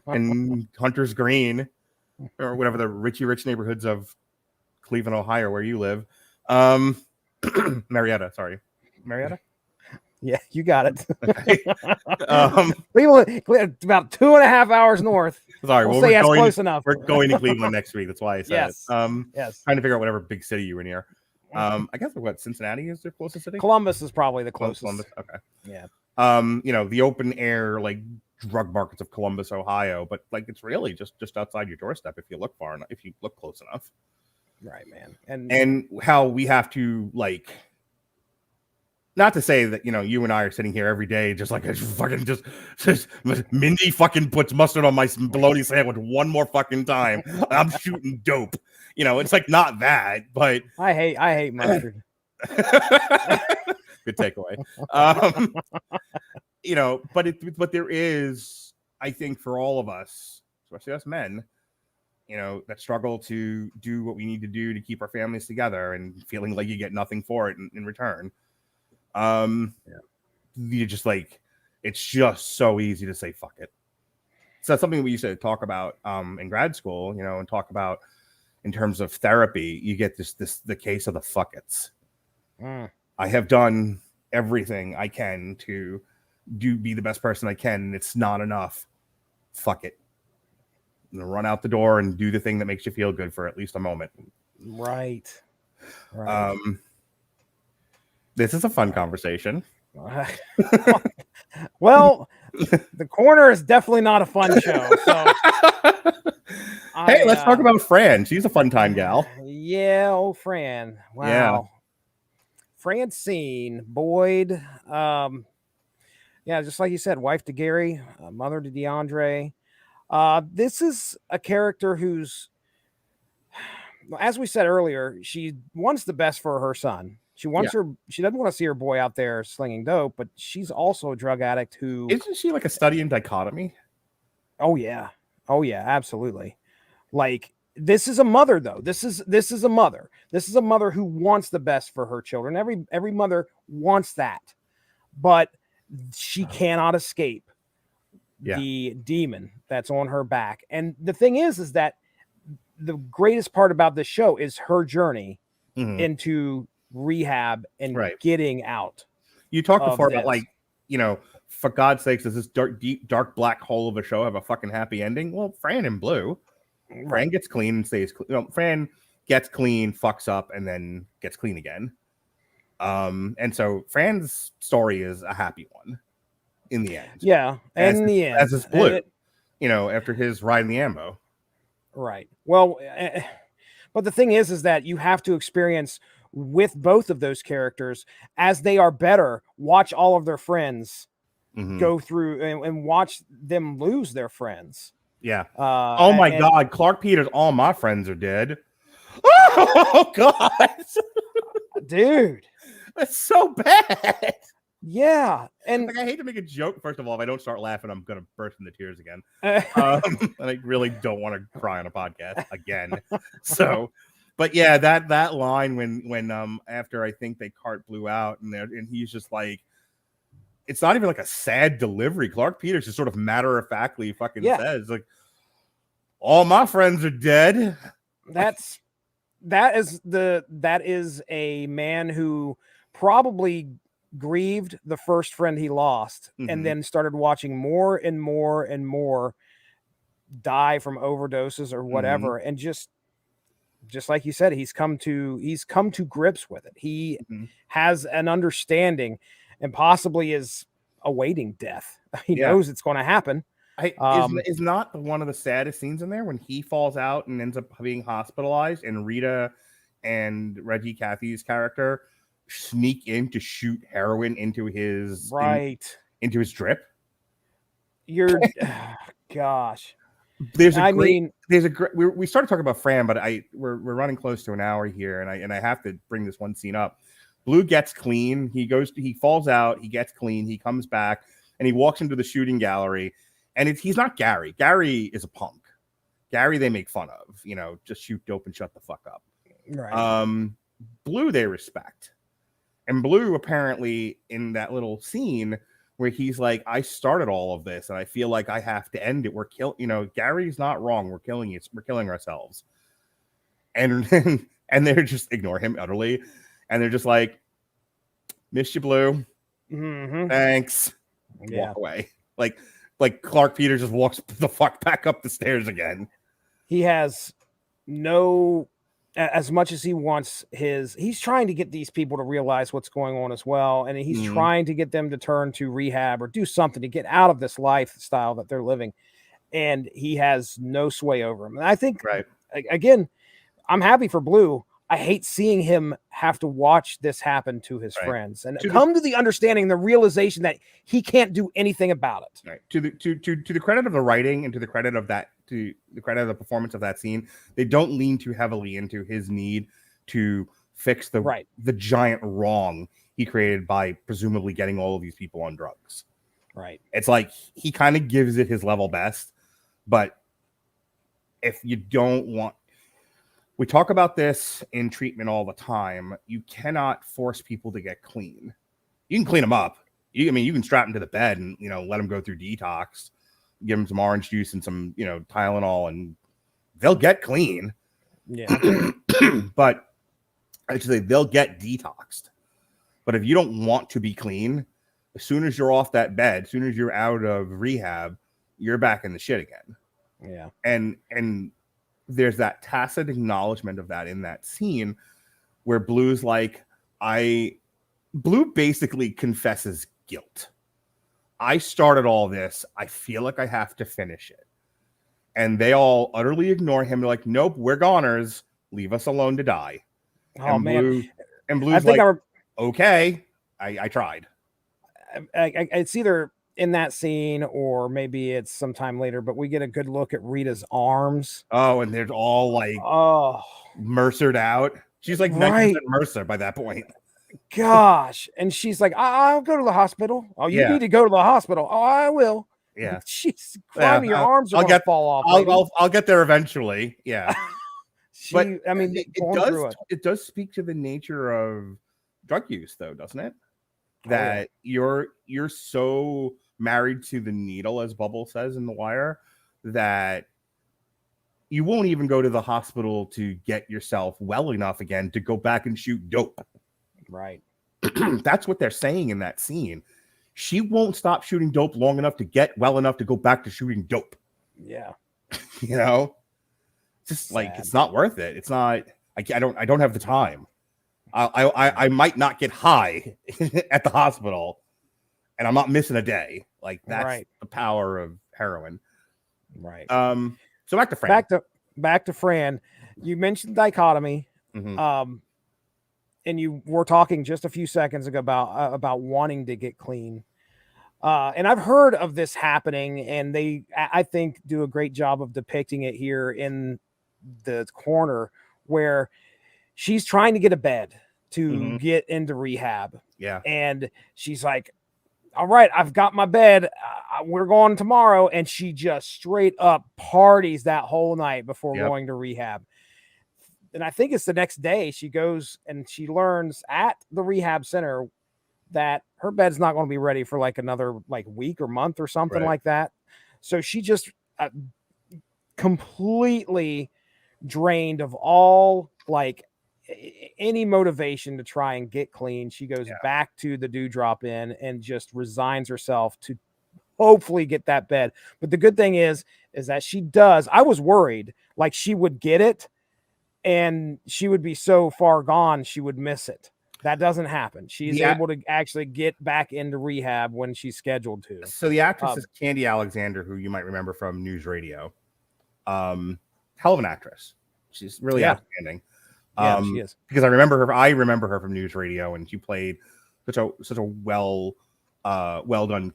and Hunter's Green, or whatever the Richie Rich neighborhoods of Cleveland, Ohio, where you live. Marietta. Yeah, you got it. Okay. Cleveland, about 2.5 hours north. Sorry, we'll say that's close enough. We're going to Cleveland next week. That's why I said it. Yes. Trying to figure out whatever big city you were near. I guess what, Cincinnati is the closest city? Columbus is probably the closest. Columbus. Okay. Yeah. You know, the open air like drug markets of Columbus, Ohio, but like it's really just outside your doorstep if you look far enough, if you look close enough. Right, man. And how we have to, like, not to say that, you know, you and I are sitting here every day just like just Mindy fucking puts mustard on my bologna sandwich one more fucking time. I'm shooting dope. You know, it's like not that, but I hate mustard. Good takeaway. You know, but there is, I think, for all of us, especially us men, you know, that struggle to do what we need to do to keep our families together and feeling like you get nothing for it in return. You just like, it's just so easy to say fuck it. So that's something we used to talk about in grad school, you know, and talk about in terms of therapy. You get the case of the fuck it's. I have done everything I can to be the best person I can, and it's not enough. Fuck it. Run out the door and do the thing that makes you feel good for at least a moment. Right. This is a fun conversation. Well, the corner is definitely not a fun show. So hey, let's talk about Fran. She's a fun time gal. Yeah, old Fran. Wow. Yeah. Francine Boyd. Yeah, just like you said, wife to Gary, mother to DeAndre. This is a character who's, as we said earlier, she wants the best for her son. She wants she doesn't want to see her boy out there slinging dope, but she's also a drug addict who... Isn't she like a study in dichotomy? Oh, yeah. Oh, yeah, absolutely. Like, this is a mother, though. This is a mother. This is a mother who wants the best for her children. Every mother wants that. But she cannot escape the demon that's on her back. And the thing is that the greatest part about this show is her journey into rehab and getting out. You talked before about, like, you know, for God's sakes, does this dark black hole of a show have a fucking happy ending? Well, Fran in blue. Fran gets clean and stays clean. You know, Fran gets clean, fucks up, and then gets clean again. And so Fran's story is a happy one in the end. Yeah, in the end. As is blue, you know, after his ride in the ambo. Right. Well, but the thing is that you have to experience with both of those characters as they are better. Watch all of their friends go through and watch them lose their friends. Yeah. Oh my God, Clark Peters! All my friends are dead. Oh God, dude, that's so bad. Yeah, and like, I hate to make a joke. First of all, if I don't start laughing, I'm gonna burst into tears again. And I really don't want to cry on a podcast again. So, but yeah, that line when after I think they cart blew out and he's just like, it's not even like a sad delivery. Clark Peters just sort of matter-of-factly fucking says, like, all my friends are dead. That is a man who probably grieved the first friend he lost, and then started watching more and more and more die from overdoses or whatever, and just like you said, he's come to grips with it. He has an understanding, and possibly is awaiting death. He knows it's going to happen. Is not one of the saddest scenes in there when he falls out and ends up being hospitalized, and Rita and Reggie Cathy's character sneak in to shoot heroin into his into his drip. You're gosh. We started talking about Fran, but we're running close to an hour here, and I have to bring this one scene up. Blue gets clean. He falls out. He gets clean. He comes back, and he walks into the shooting gallery. And he's not Gary. Gary is a punk. Gary they make fun of. Just shoot dope and shut the fuck up. Right. Blue they respect. And Blue apparently in that little scene where he's like, I started all of this and I feel like I have to end it. Gary's not wrong. We're killing it. We're killing ourselves. And they're just ignore him utterly. And they're just like, miss you, Blue. Thanks. Walk away. Like Clark Peters just walks the fuck back up the stairs again. He has as much as he wants he's trying to get these people to realize what's going on as well. And he's trying to get them to turn to rehab or do something to get out of this lifestyle that they're living. And he has no sway over him. And I think, again, I'm happy for Blue. I hate seeing him have to watch this happen to his friends and come to the understanding, the realization that he can't do anything about it. Right. To the credit of the writing and to the credit of the performance of that scene, they don't lean too heavily into his need to fix the giant wrong he created by presumably getting all of these people on drugs. Right. It's like he kind of gives it his level best, but if you don't want, we talk about this in treatment all the time. You cannot force people to get clean. You can clean them up. You can strap them to the bed and, let them go through detox, give them some orange juice and some, Tylenol, and they'll get clean. Yeah. But actually, they'll get detoxed. But if you don't want to be clean, as soon as you're off that bed, as soon as you're out of rehab, you're back in the shit again. Yeah. And there's that tacit acknowledgement of that in that scene where Blue's like, Blue basically confesses guilt. I started all this. I feel like I have to finish it. And they all utterly ignore him. They're like, nope, we're goners. Leave us alone to die. Oh, man. Blue's like, okay, I tried. It's either in that scene or maybe it's sometime later, but we get a good look at Rita's arms. Oh, and they're all like Mercered out. She's like 90% Mercer by that point. Gosh. And she's like, I'll go to the hospital. Oh, you need to go to the hospital. Oh, I will. Yeah. She's climbing, your arms are gonna fall off. I'll get there eventually. Yeah. But it does speak to the nature of drug use though, doesn't it? That you're so married to the needle, as Bubble says in The Wire, that you won't even go to the hospital to get yourself well enough again to go back and shoot dope. Right. That's what they're saying in that scene. She won't stop shooting dope long enough to get well enough to go back to shooting dope. Yeah. Just like, it's not worth it. It's not, I don't have the time. I might not get high at the hospital and I'm not missing a day. Like that's the power of heroin. Right. So back to Fran. Back to Fran. You mentioned dichotomy. Mm-hmm. And you were talking just a few seconds ago about wanting to get clean. And I've heard of this happening, and they, I think, do a great job of depicting it here in the corner where she's trying to get a bed to get into rehab. Yeah. And she's like, all right, I've got my bed. We're going tomorrow. And she just straight up parties that whole night before going to rehab. And I think it's the next day she goes and she learns at the rehab center that her bed's not going to be ready for like another like week or month or something Right. like that. So she just completely drained of all like any motivation to try and get clean. She goes back to the Dewdrop Inn and just resigns herself to hopefully get that bed. But the good thing is that she does. I was worried like she would get it and she would be so far gone she would miss it. That doesn't happen. She's able to actually get back into rehab when she's scheduled to. So the actress is Candy Alexander, who you might remember from News Radio. Hell of an actress. She's really outstanding. Yeah, she is. Because I remember her from News Radio, and she played such a well done,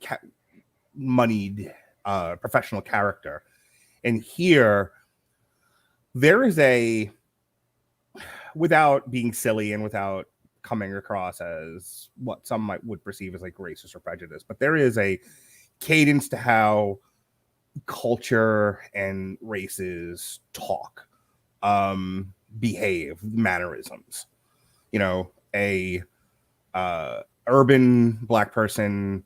moneyed professional character. And here, there is without being silly and without coming across as what some would perceive as like racist or prejudice, but there is a cadence to how culture and races talk, behave, mannerisms. You know, a urban Black person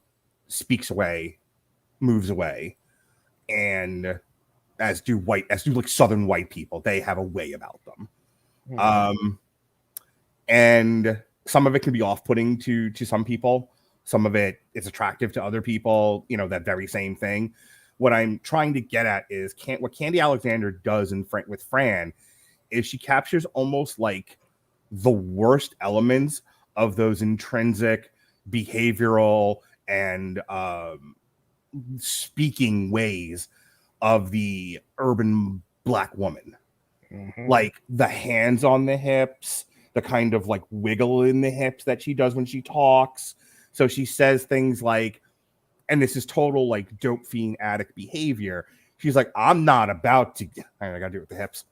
speaks away, moves away, and as do like Southern white people, they have a way about them. Mm-hmm. And some of it can be off-putting to some people. Some of it is attractive to other people, you know, that very same thing. What I'm trying to get at is what Candy Alexander does with Fran is she captures almost like the worst elements of those intrinsic behavioral and speaking ways of the urban Black woman. Mm-hmm. Like the hands on the hips, the kind of like wiggle in the hips that she does when she talks. So she says things like, and this is total like dope fiend addict behavior. She's like, I'm not about to, I gotta do it with the hips.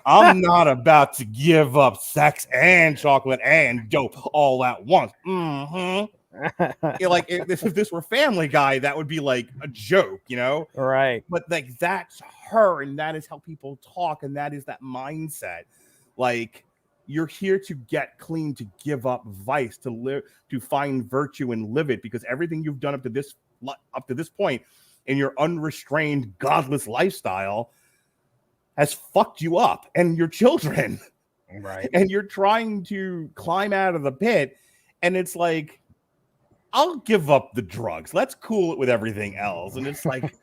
I'm not about to give up sex and chocolate and dope all at once. Mm-hmm. If this were Family Guy, that would be like a joke, you know? Right. But like that's her, and that is how people talk, and that is that mindset. Like, you're here to get clean, to give up vice, to live, to find virtue and live it, because everything you've done up to this point in your unrestrained, godless lifestyle has fucked you up and your children. Right. And you're trying to climb out of the pit, and it's like, I'll give up the drugs. Let's cool it with everything else. And it's like,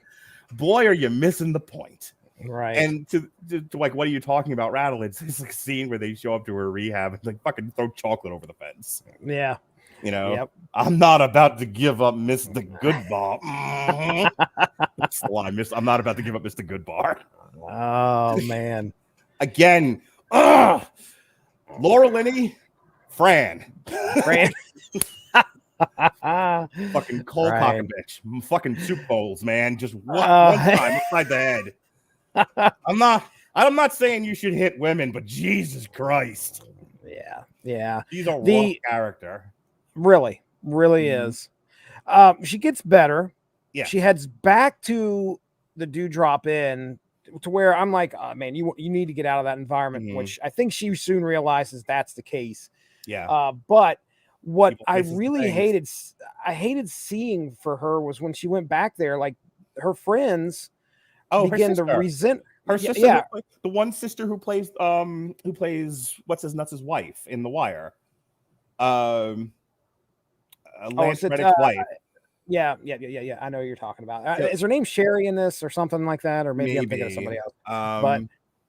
boy, are you missing the point. Right. And to like, what are you talking about, Rattle? It's like a scene where they show up to her rehab and like fucking throw chocolate over the fence. Yeah. You know, yep. I'm not about to give up Mr. Goodbar. Mm-hmm. That's the line. I'm not about to give up Mr. Goodbar. Oh, man. Again, Laura Linney, Fran. Fucking cold cocking bitch. Fucking soup bowls, man. Just one time inside the head. I'm not saying you should hit women, but Jesus Christ. Yeah. She's a raw character. Really is. She gets better. Yeah. She heads back to the Dewdrop Inn, to where I'm like, oh, man, you need to get out of that environment, which I think she soon realizes that's the case. Yeah. But what I really hated seeing for her was when she went back there, like her friends began to resent her sister. The one sister who plays what's his nuts' wife in The Wire. Lance Reddick's wife. Yeah. I know who you're talking about. Is her name Sherry in this or something like that? Or maybe I'm thinking of somebody else. But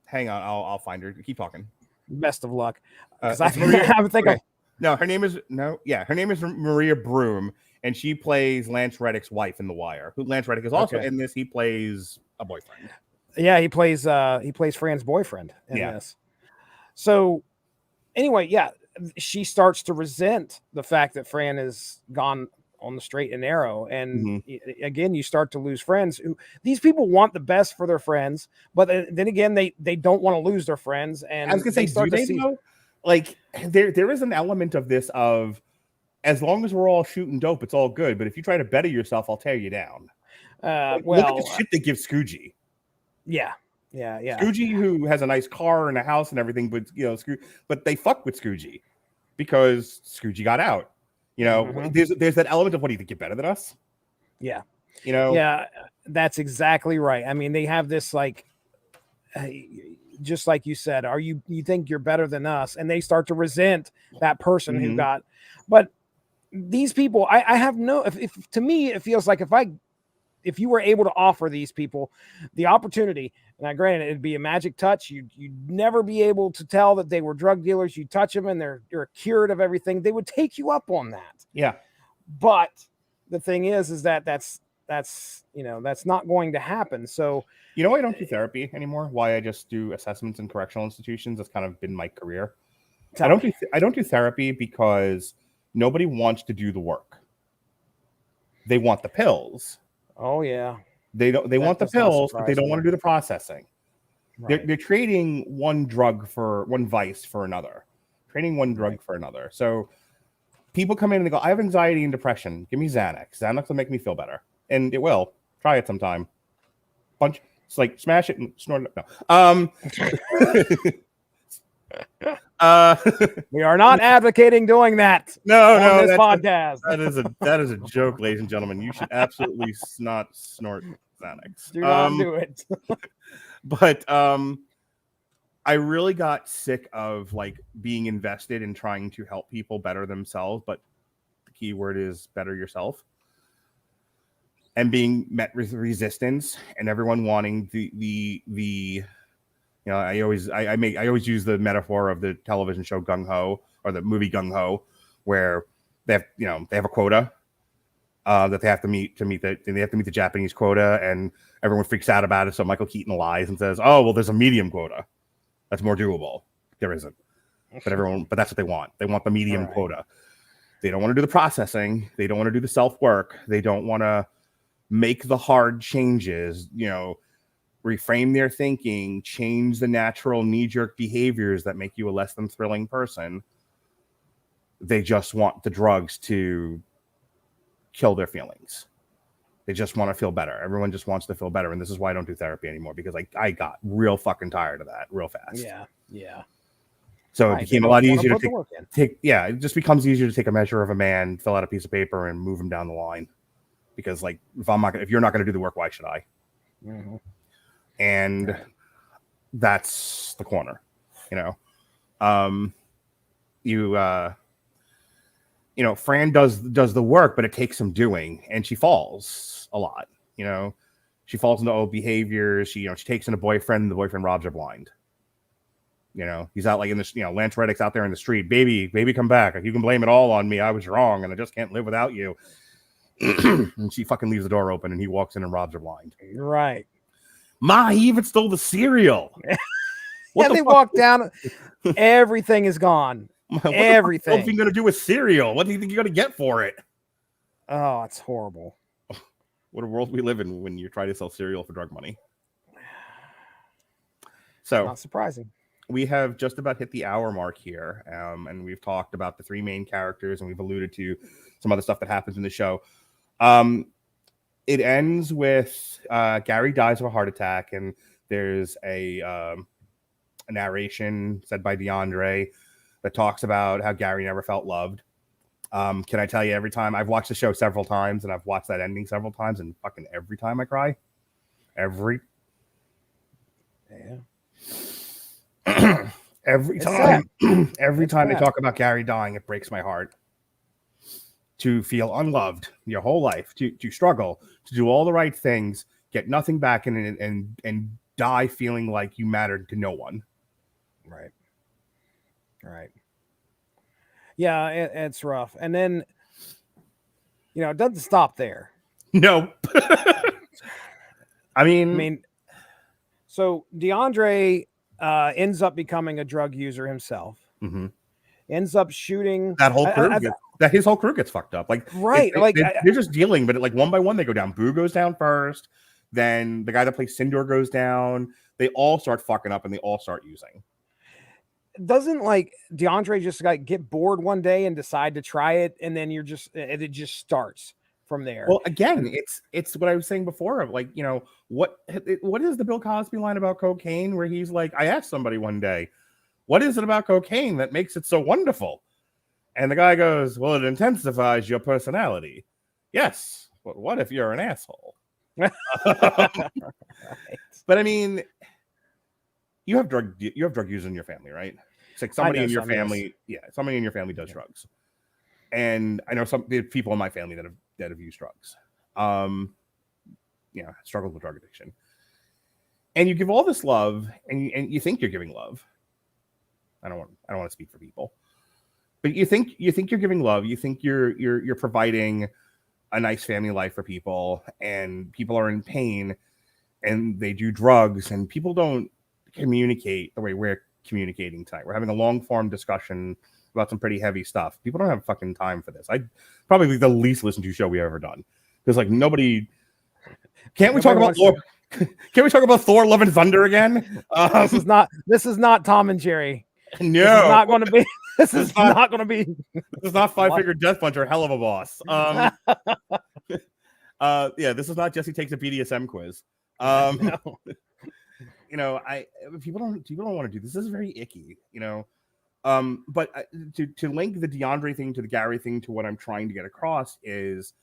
hang on, I'll find her. Keep talking. Best of luck. Because I think her name is Maria Broom, and she plays Lance Reddick's wife in The Wire. Who Lance Reddick is also in this. He plays a boyfriend. Yeah, he plays Fran's boyfriend in this. So anyway, she starts to resent the fact that Fran is gone on the straight and narrow. And again, you start to lose friends. These people want the best for their friends, but then again, they don't want to lose their friends. And I was gonna say, like there is an element of this of, as long as we're all shooting dope, it's all good. But if you try to better yourself, I'll tear you down. Look at the shit they give Scoogie. Yeah. Scoogie, who has a nice car and a house and everything, but but they fuck with Scoogie because Scoogie got out. You know, there's that element of, what do you think, you're better than us? Yeah. You know? Yeah, that's exactly right. I mean, they have this like, just like you said, you think you're better than us, and they start to resent that person who got. But these people, I have no. If to me, it feels like if you were able to offer these people the opportunity, and I granted it'd be a magic touch, you'd never be able to tell that they were drug dealers. You touch them and they're cured of everything. They would take you up on that. Yeah. But the thing is that's not going to happen. So, you know why I don't do therapy anymore? Why I just do assessments in correctional institutions? That's kind of been my career. I don't do therapy because nobody wants to do the work. They want the pills. Oh yeah. They want the pills, but they don't want to do the processing. Right. They're trading one vice for another. Trading one drug for another. So people come in and they go, I have anxiety and depression. Give me Xanax. Xanax will make me feel better. And it will. Try it sometime. It's like smash it and snort it. No. We are not advocating doing that. No, this podcast. That is a joke, ladies and gentlemen. You should absolutely not snort Xanax. Do not do it. But I really got sick of like being invested in trying to help people better themselves, but the key word is better yourself. And being met with resistance, and everyone wanting the you know, I always use the metaphor of the television show Gung Ho, or the movie Gung Ho, where they have a quota that they have to meet the Japanese quota, and everyone freaks out about it. So Michael Keaton lies and says, "Oh, well, there's a medium quota that's more doable." There isn't, but that's what they want. They want the medium quota. They don't want to do the processing. They don't want to do the self work. They don't want to make the hard changes. You know, reframe their thinking, change the natural knee-jerk behaviors that make you a less than thrilling person. They just want the drugs to kill their feelings. They just want to feel better. Everyone just wants to feel better. And this is why I don't do therapy anymore, because I got real fucking tired of that real fast. Yeah. So it became a lot easier to take. Yeah, it just becomes easier to take a measure of a man, fill out a piece of paper, and move him down the line. Because like, if you're not going to do the work, why should I? Mm-hmm. And that's the corner, you know. Fran does the work, but it takes some doing, and she falls a lot. You know, she falls into old behaviors. She takes in a boyfriend, and the boyfriend robs her blind. You know, he's out like in this. Lance Reddick's out there in the street. Baby, come back. You can blame it all on me. I was wrong, and I just can't live without you. And she fucking leaves the door open, and he walks in and robs her blind. Right. Ma, he even stole the cereal. They walk down. Everything is gone. Everything. What are you going to do with cereal? What do you think you're going to get for it? Oh, it's horrible. What a world we live in when you try to sell cereal for drug money. So, not surprising. We have just about hit the hour mark here, and we've talked about the three main characters, and we've alluded to some other stuff that happens in the show. It ends with Gary dies of a heart attack, and there's a narration said by DeAndre that talks about how Gary never felt loved. Can I tell you, every time I've watched the show several times, and I've watched that ending several times, and fucking every time I cry. Every time they talk about Gary dying, it breaks my heart. To feel unloved your whole life, to struggle, to do all the right things, get nothing back, and die feeling like you mattered to no one. Right. Yeah, it's rough. And then, it doesn't stop there. No. I mean, so DeAndre ends up becoming a drug user himself. Mm-hmm. Ends up shooting that whole crew. That his whole crew gets fucked up. Like, they're just dealing, but one by one they go down. Boo goes down first. Then the guy that plays Sindor goes down. They all start fucking up, and they all start using. Doesn't DeAndre just get bored one day and decide to try it, and then it just starts from there. Well, again, it's what I was saying before of what is the Bill Cosby line about cocaine, where he's like, I asked somebody one day, what is it about cocaine that makes it so wonderful? And the guy goes, well, it intensifies your personality. Yes, but what if you're an asshole? Right. But I mean, you have drug users in your family, right? It's like somebody in your family, somebody in your family does drugs. And I know some people in my family that have used drugs. Struggled with drug addiction. And you give all this love, and you think you're giving love. I don't want to speak for people, but you think you're giving love. You think you're providing a nice family life for people, and people are in pain, and they do drugs, and people don't communicate the way we're communicating tonight. We're having a long form discussion about some pretty heavy stuff. People don't have fucking time for this. I probably the least listened to show we've ever done, because like nobody. Can't we talk about Thor? Can we talk about Thor: Love and Thunder again? This is not Tom and Jerry. No, this is not going to be. This is not going to be. This is not Five Finger Death Punch or Hell of a Boss. This is not Jesse Takes a BDSM quiz. No. People don't want to do this. This is very icky, But to link the DeAndre thing to the Gary thing to what I'm trying to get across is,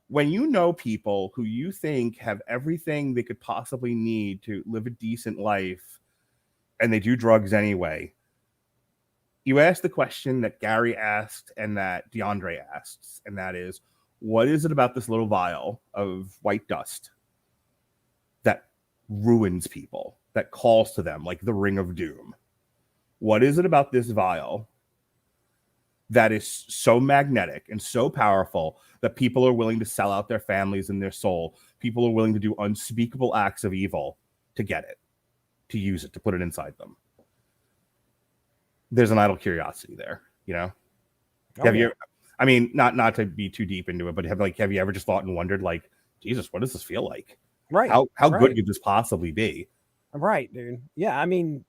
when you know people who you think have everything they could possibly need to live a decent life, and they do drugs anyway, you ask the question that Gary asked and that DeAndre asks, and that is, what is it about this little vial of white dust that ruins people, that calls to them like the ring of doom? What is it about this vial that is so magnetic and so powerful that people are willing to sell out their families and their soul? People are willing to do unspeakable acts of evil to get it, to use it, to put it inside them. There's an idle curiosity there, Have you? I mean, not to be too deep into it, but have you ever just thought and wondered, like, Jesus, what does this feel like? Right. How good could this possibly be? Right, dude. Yeah, I mean,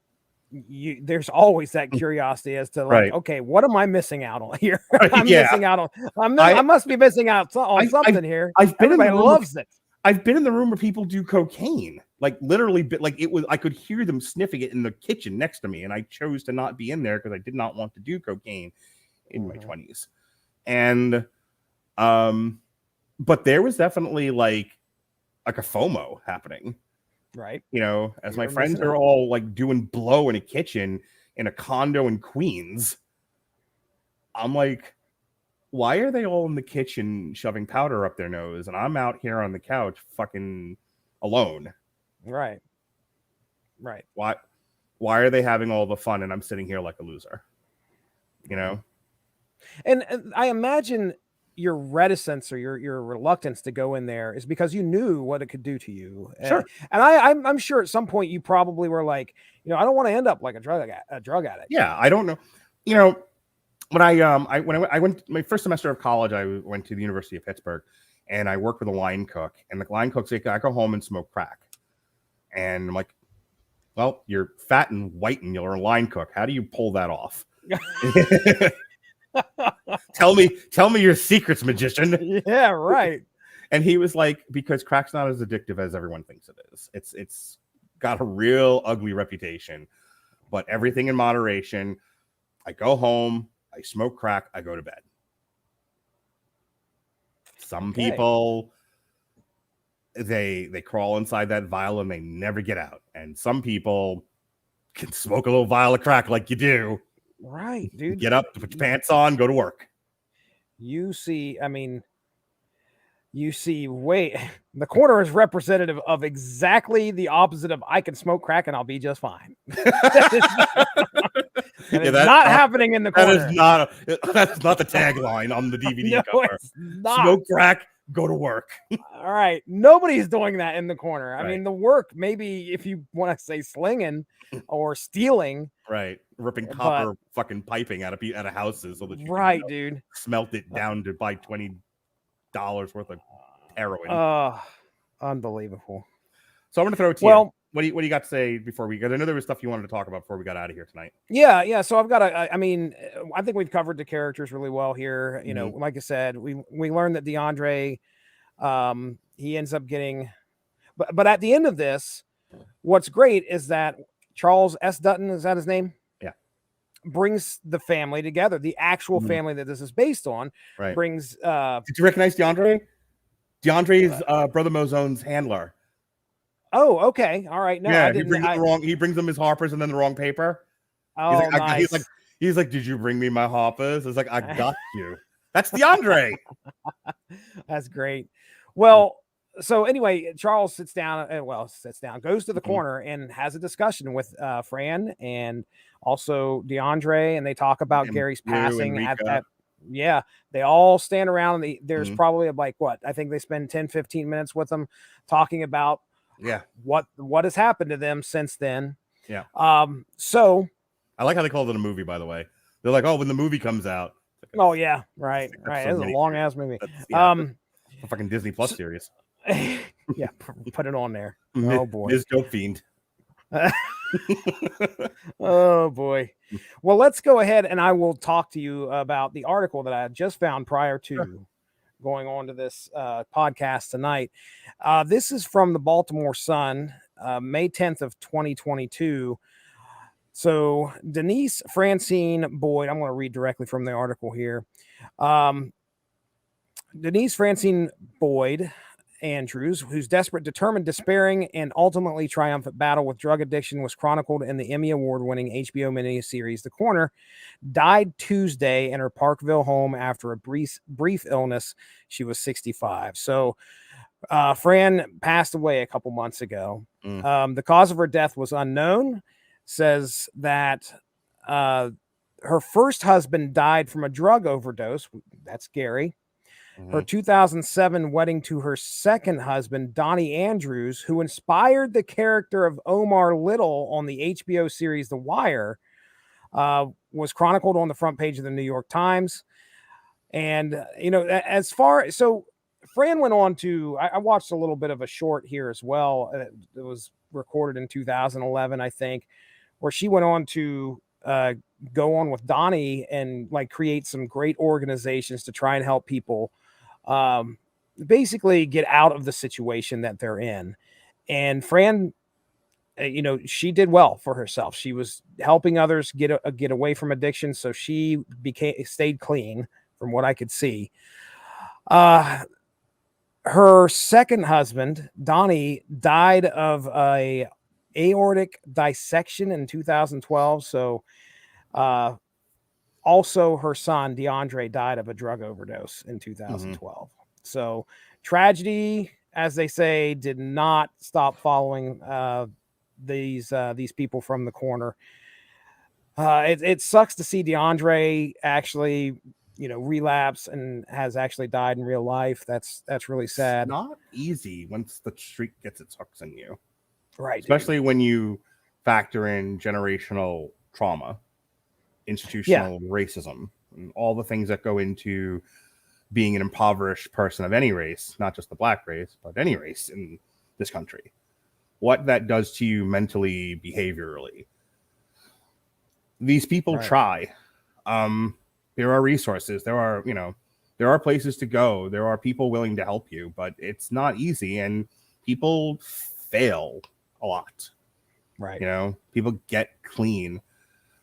there's always that curiosity as to like, okay, what am I missing out on here? Missing out on. I must be missing out on something here. Everybody loves it. I've been in the room where people do cocaine, like literally, like it was. I could hear them sniffing it in the kitchen next to me, and I chose to not be in there because I did not want to do cocaine in my 20s. And, but there was definitely like a FOMO happening. Right. As my friends are all like doing blow in a kitchen in a condo in Queens, I'm like, why are they all in the kitchen shoving powder up their nose, and I'm out here on the couch fucking alone? Right. Why are they having all the fun and I'm sitting here like a loser? And I imagine your reticence or your reluctance to go in there is because you knew what it could do to you. Sure. And I'm sure at some point you probably were like, I don't want to end up like a drug addict. Yeah, I don't know. When I went my first semester of college, I went to the University of Pittsburgh, and I worked with a line cook. And the line cook said, I go home and smoke crack. And I'm like, well, you're fat and white and you're a line cook. How do you pull that off? Tell me your secrets, magician. Yeah, right. And he was like, because crack's not as addictive as everyone thinks it is. It's got a real ugly reputation, but everything in moderation. I go home, I smoke crack, I go to bed. Some people, they crawl inside that vial and they never get out. And some people can smoke a little vial of crack like you do. Right, dude. Get up, put your pants on, go to work. You see, wait, the corner is representative of exactly the opposite of I can smoke crack and I'll be just fine. That's not happening in the corner. That's not the tagline on the DVD cover. It's not. Smoke crack, go to work. All right. Nobody's doing that in the corner. I mean, the work, maybe if you want to say slinging or stealing. Right. Ripping copper fucking piping out of houses so that you can, dude. Smelt it down to buy $20 worth of heroin. Unbelievable. So I'm going to throw it to you. What do you got to say before we go? I know there was stuff you wanted to talk about before we got out of here tonight. Yeah. So I've got I think we've covered the characters really well here. Like I said, we learned that DeAndre, he ends up getting, but at the end of this, what's great is that Charles S. Dutton, is that his name? Yeah. brings the family together. The actual family that this is based on brings. Did you recognize DeAndre? DeAndre's brother Mozone's handler. Oh, okay, all right. No, yeah, I didn't. He brings them his Harpers and then the wrong paper. Oh, nice. He's like, did you bring me my Harpers? It's like, I got you. That's DeAndre. That's great. Well, so anyway, Charles sits down, goes to the corner and has a discussion with Fran and also DeAndre, and they talk about Gary's passing they all stand around and there's probably I think they spend 10-15 minutes with them talking about what has happened to them since then. So I like how they called it a movie, by the way. They're like, oh, when the movie comes out. Oh yeah, right. It's a long ass movie. A fucking Disney Plus series. Yeah, put it on there. Oh boy, Ms. Dope Fiend. Oh boy. Well, let's go ahead and I will talk to you about the article that I just found prior to going on to this podcast tonight. This is from the Baltimore Sun, May 10th of 2022. So Denise Francine Boyd, I'm going to read directly from the article here. Denise Francine Boyd Andrews, whose desperate, determined, despairing, and ultimately triumphant battle with drug addiction was chronicled in the Emmy Award-winning HBO miniseries The Corner, died Tuesday in her Parkville home after a brief illness. She was 65. So Fran passed away a couple months ago. The cause of her death was unknown. Says that her first husband died from a drug overdose. That's Gary. Her 2007 wedding to her second husband, Donnie Andrews, who inspired the character of Omar Little on the HBO series The Wire, was chronicled on the front page of the New York Times. And, so Fran went on to, I watched a little bit of a short here as well. It was recorded in 2011, I think, where she went on to go on with Donnie and create some great organizations to try and help people basically get out of the situation that they're in. And Fran, she did well for herself. She was helping others get away from addiction. So she stayed clean from what I could see. Her second husband, Donnie, died of a aortic dissection in 2012. So, also, her son, DeAndre, died of a drug overdose in 2012. So tragedy, as they say, did not stop following these people from the corner. It sucks to see DeAndre actually, relapse and has actually died in real life. That's really sad. It's not easy once the streak gets its hooks in you. Right. Especially when you factor in generational trauma, institutional racism, and all the things that go into being an impoverished person of any race, not just the black race, but any race in this country. What that does to you mentally, behaviorally. These people try. There are resources. There are places to go. There are people willing to help you, but it's not easy, and people fail a lot. Right. People get clean.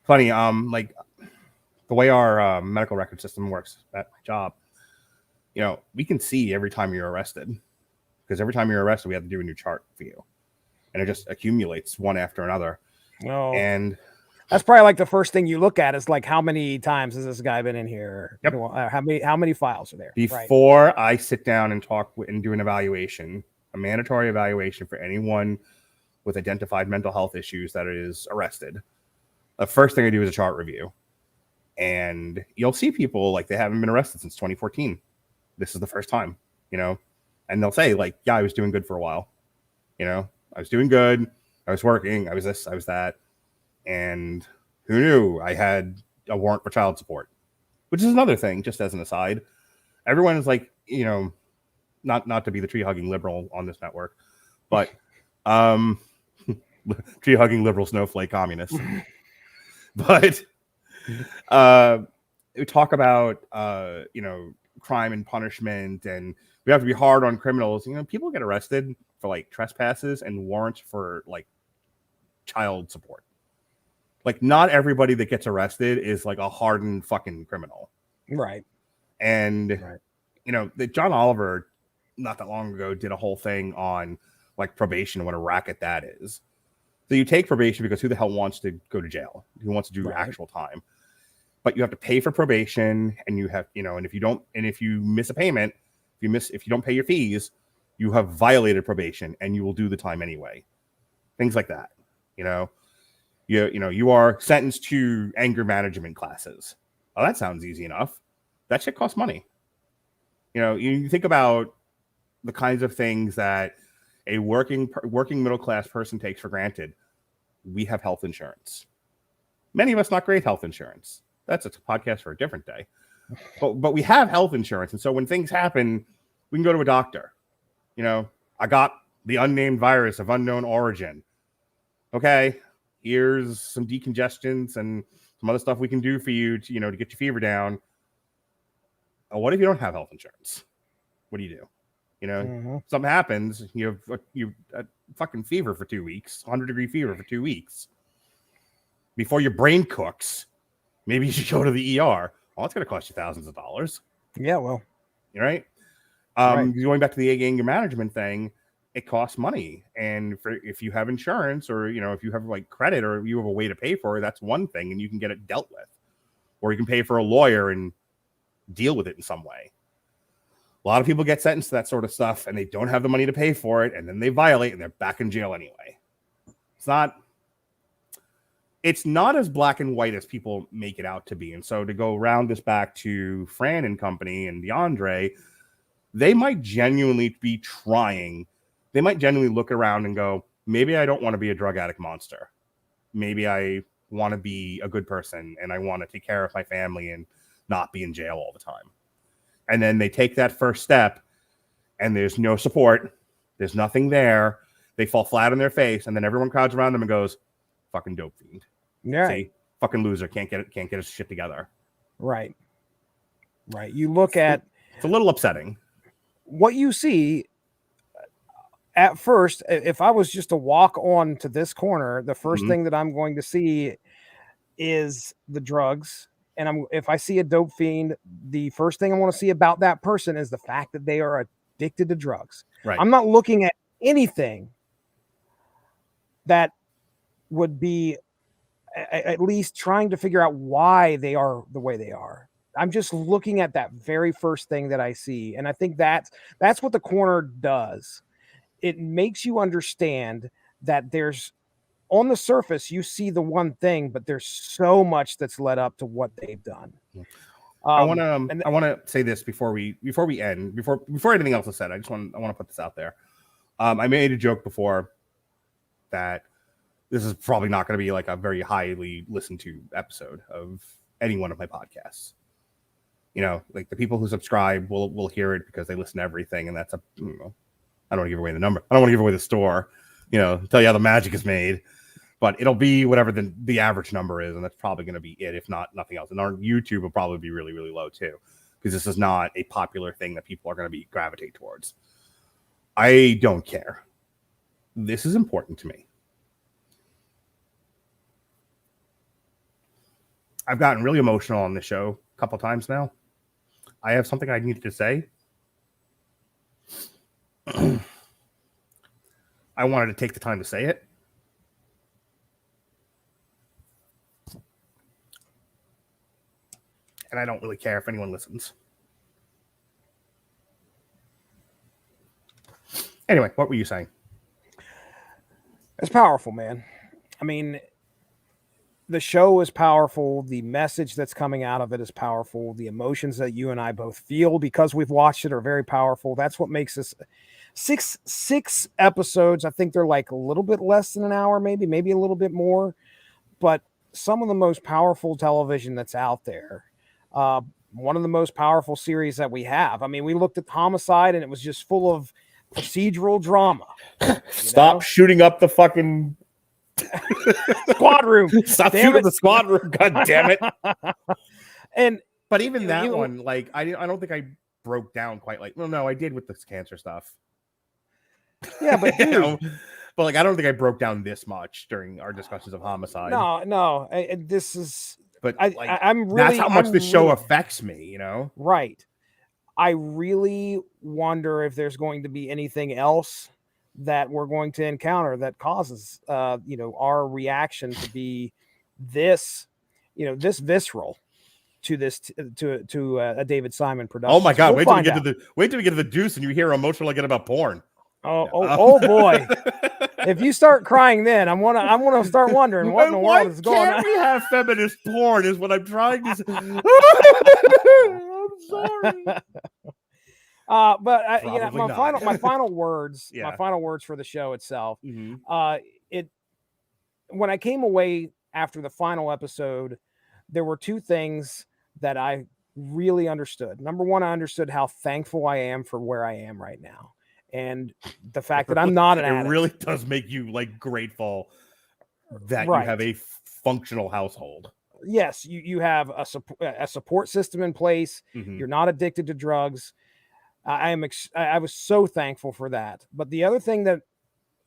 Funny, the way our medical record system works at my job, we can see every time you're arrested, because every time you're arrested, we have to do a new chart for you, and it just accumulates one after another. Oh, and that's probably the first thing you look at is how many times has this guy been in here? Yep. How many files are there? Before I sit down and talk and do an evaluation, a mandatory evaluation for anyone with identified mental health issues that is arrested, the first thing I do is a chart review. And you'll see people they haven't been arrested since 2014. This is the first time, and they'll say I was doing good for a while. I was doing good. I was working. I was this, I was that. And who knew I had a warrant for child support, which is another thing, just as an aside. Everyone is not to be the tree hugging liberal on this network, but tree hugging liberal snowflake communist. But we talk about crime and punishment, and we have to be hard on criminals. People get arrested for trespasses and warrants for child support. Like, not everybody that gets arrested is like a hardened fucking criminal. Right. And, you know, that John Oliver, not that long ago, did a whole thing on like probation, what a racket that is. So you take probation because who the hell wants to go to jail? Who wants to do actual time? But you have to pay for probation, and you have, you know, and if you miss a payment, if you don't pay your fees, you have violated probation, and you will do the time anyway. Things like that, you know. You are sentenced to anger management classes. Oh, that sounds easy enough. That shit costs money. You know, you think about the kinds of things that a working middle class person takes for granted. We have health insurance. Many of us not great health insurance. That's a podcast for a different day. But we have health insurance, and so when things happen, we can go to a doctor. You know, I got the unnamed virus of unknown origin. Okay, here's some decongestants and some other stuff we can do for you to, you know, to get your fever down. What if you don't have health insurance? What do? You know, something happens. You have a fucking fever for 2 weeks, 100-degree fever for 2 weeks. Before your brain cooks, maybe you should go to the ER. Well, it's going to cost you thousands of dollars. Yeah, well, you're right. Going back to the anger management thing, it costs money, and if you have insurance, or you know, if you have like credit, or you have a way to pay for it, that's one thing, and you can get it dealt with, or you can pay for a lawyer and deal with it in some way. A lot of people get sentenced to that sort of stuff, and they don't have the money to pay for it, and then they violate, and they're back in jail anyway. It's not as black and white as people make it out to be. And so to go round this back to Fran and company and DeAndre, they might genuinely be trying. They might genuinely look around and go, maybe I don't want to be a drug addict monster. Maybe I want to be a good person, and I want to take care of my family and not be in jail all the time. And then they take that first step, and there's no support. There's nothing there. They fall flat on their face, and then everyone crowds around them and goes, fucking dope fiend. Yeah. See, fucking loser, can't get his shit together. Right. You look at, it's a little upsetting. What you see at first, if I was just to walk on to this corner, the first thing that I'm going to see is the drugs. And if I see a dope fiend, the first thing I want to see about that person is the fact that they are addicted to drugs. Right. I'm not looking at anything that would be at least trying to figure out why they are the way they are. I'm just looking at that very first thing that I see. And I think that's what the corner does. It makes you understand that there's, on the surface, you see the one thing, but there's so much that's led up to what they've done. I want to say this before we end, before anything else is said. I want to put this out there. I made a joke before that this is probably not going to be like a very highly listened to episode of any one of my podcasts. You know, like the people who subscribe will hear it because they listen to everything, and that's I don't want to give away the number. I don't want to give away the store. You know, tell you how the magic is made. But it'll be whatever the average number is, and that's probably going to be it, if not nothing else. And our YouTube will probably be really, really low too, because this is not a popular thing that people are going to gravitate towards. I don't care. This is important to me. I've gotten really emotional on this show a couple times now. I have something I needed to say. I wanted to take the time to say it. And I don't really care if anyone listens. Anyway, what were you saying? It's powerful, man. I mean, the show is powerful. The message that's coming out of it is powerful. The emotions that you and I both feel because we've watched it are very powerful. That's what makes this six episodes. I think they're like a little bit less than an hour, maybe a little bit more, but some of the most powerful television that's out there. One of the most powerful series that we have. I mean, we looked at Homicide and it was just full of procedural drama. Stop shooting up the fucking squad room. Stop shooting the squad room. God damn it. But even that one, like, I don't think I broke down quite like, well, no, I did with this cancer stuff. Yeah, but dude, But like, I don't think I broke down this much during our discussions of Homicide. No. This is. But I'm really. That's how much the show affects me. You know. Right. I really wonder if there's going to be anything else that we're going to encounter that causes, our reaction to be this visceral to this to a David Simon production. Oh my God! Wait till we get to the Deuce, and you hear how emotional I get about porn. Oh boy! If you start crying, then I'm gonna start wondering what in the world is going on. Can't we have feminist porn? Is what I'm trying to say. I'm sorry. But Probably my final words, Yeah. my final words for the show itself. Mhm. When I came away after the final episode, there were two things that I really understood. Number one, I understood how thankful I am for where I am right now, and the fact that I'm not an addict. It really does make you like grateful that you have a functional household. Yes, you have a support system in place. Mhm. You're not addicted to drugs. I was so thankful for that. But the other thing that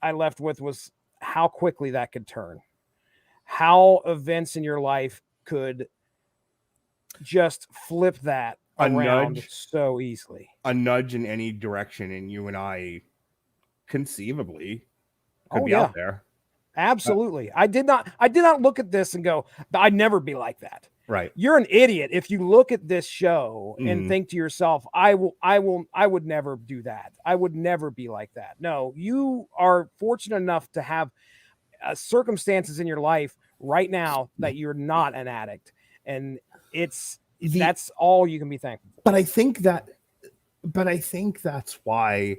I left with was how quickly that could turn, how events in your life could just flip that around so easily. A nudge in any direction, and you and I conceivably could be out there. Absolutely. I did not look at this and go, I'd never be like that. Right. You're an idiot if you look at this show and think to yourself, I would never do that. I would never be like that. No, you are fortunate enough to have circumstances in your life right now that you're not an addict. And that's all you can be thankful for. But I think that's why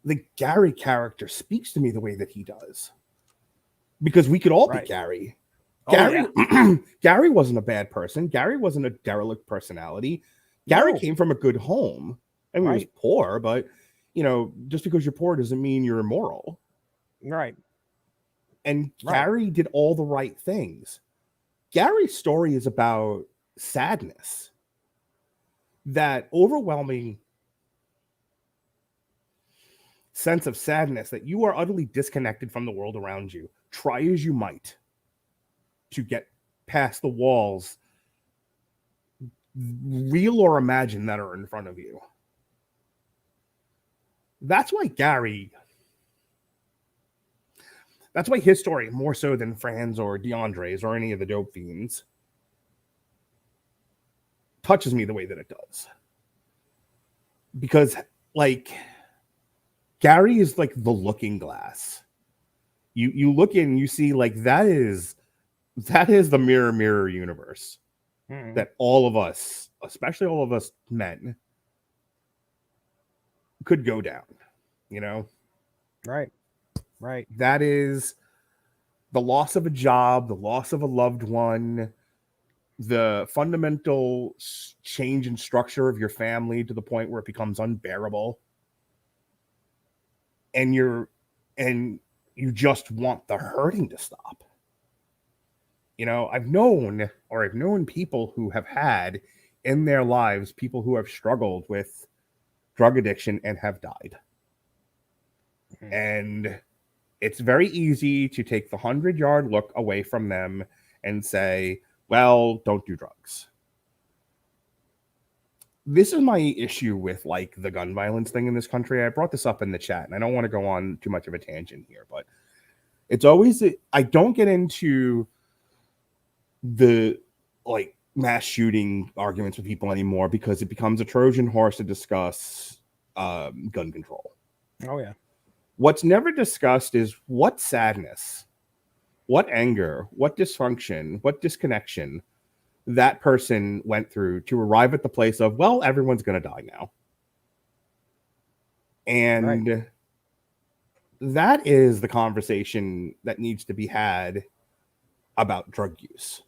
the Gary character speaks to me the way that he does. Because we could all be Gary. Gary wasn't a bad person. Gary wasn't a derelict personality. Gary came from a good home. I mean, he was poor, but just because you're poor doesn't mean you're immoral. Right. And Gary did all the right things. Gary's story is about sadness. That overwhelming sense of sadness that you are utterly disconnected from the world around you. Try as you might to get past the walls, real or imagined, that are in front of you. That's why his story, more so than Fran's or DeAndre's or any of the dope fiends, touches me the way that it does. Because, like, Gary is like the looking glass. You look in, you see, like, that is the mirror universe that all of us, especially all of us men, could go down, Right. That is the loss of a job, the loss of a loved one, the fundamental change in structure of your family to the point where it becomes unbearable. And you just want the hurting to stop. I've known people who have had in their lives people who have struggled with drug addiction and have died. And it's very easy to take the 100-yard look away from them and say, well, don't do drugs. This is my issue with, like, the gun violence thing in this country. I brought this up in the chat, and I don't want to go on too much of a tangent here, but it's always, I don't get into the, like, mass shooting arguments with people anymore because it becomes a Trojan horse to discuss gun control. Oh, yeah. What's never discussed is what sadness, what anger, what dysfunction, what disconnection that person went through to arrive at the place of, well, everyone's going to die now. And that is the conversation that needs to be had about drug use.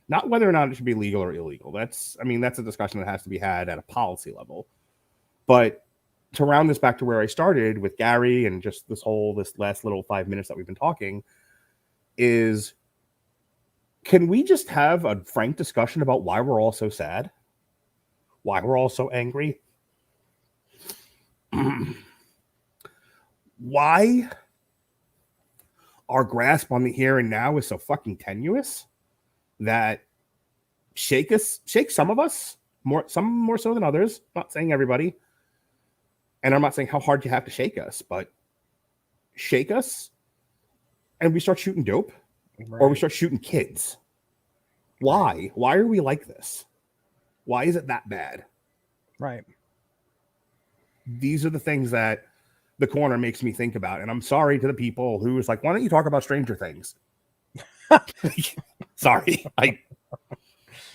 Not whether or not it should be legal or illegal. That's a discussion that has to be had at a policy level. But to round this back to where I started with Gary and just this last little 5 minutes that we've been talking is, can we just have a frank discussion about why we're all so sad? Why we're all so angry? why our grasp on the here and now is so fucking tenuous that shake some of us some more so than others. Not saying everybody, and I'm not saying how hard you have to shake us, but shake us and we start shooting dope, or we start shooting kids. Why are we like this? Why is it that bad? Right. These are the things that the corner makes me think about. And I'm sorry to the people who was like, why don't you talk about Stranger Things? Sorry.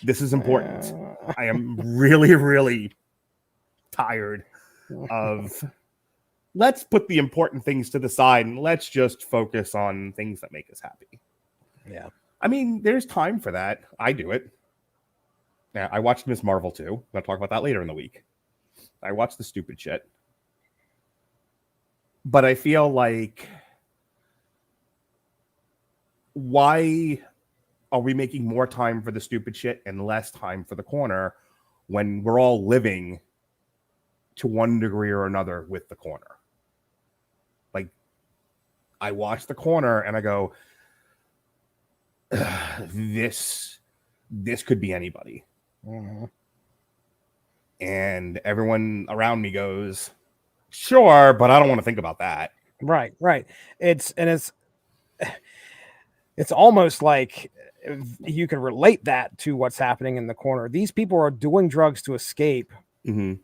This is important. I am really, really tired of, let's put the important things to the side and let's just focus on things that make us happy. Yeah. I mean, there's time for that. I do it. Yeah, I watched Ms. Marvel too. I'm going to talk about that later in the week. I watched the stupid shit. But I feel like, why are we making more time for the stupid shit and less time for the corner when we're all living to one degree or another with the corner? Like, I watch the corner and I go, this could be anybody. Mm-hmm. And everyone around me goes, sure, but I don't want to think about that. Right. It's almost like you can relate that to what's happening in the corner. These people are doing drugs to escape. Mm-hmm.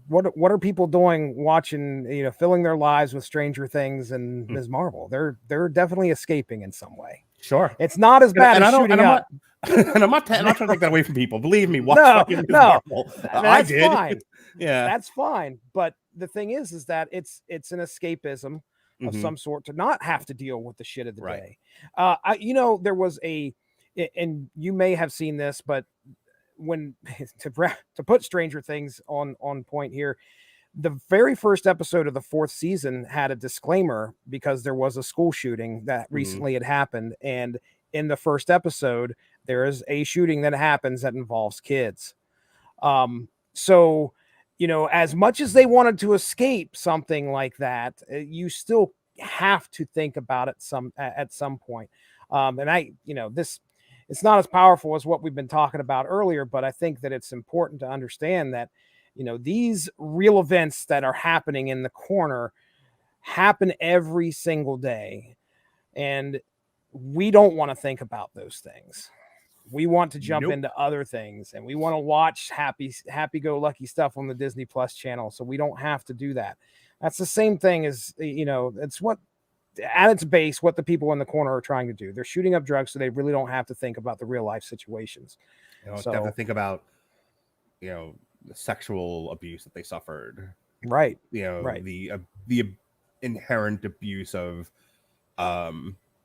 What are people doing watching, filling their lives with Stranger Things and Ms. Marvel? They're definitely escaping in some way. Sure. It's not as bad as shooting up. And I'm not trying to take that away from people. Believe me, watch fucking Ms. No. Marvel. I did. Fine. Yeah. That's fine. But the thing is that it's an escapism of some sort to not have to deal with the shit of the day. There was and you may have seen this, but when to put Stranger Things on point here, the very first episode of the 4th season had a disclaimer because there was a school shooting that recently had happened. And in the first episode, there is a shooting that happens that involves kids. So, as much as they wanted to escape something like that, you still have to think about it at some point. It's not as powerful as what we've been talking about earlier, but I think that it's important to understand that, these real events that are happening in the corner happen every single day. And we don't want to think about those things. We want to jump into other things, and we want to watch happy-go-lucky stuff on the Disney Plus channel, so we don't have to do that. That's the same thing as, it's what, at its base, what the people in the corner are trying to do. They're shooting up drugs so they really don't have to think about the real life situations. They have to think about, the sexual abuse that they suffered. Right. The inherent abuse of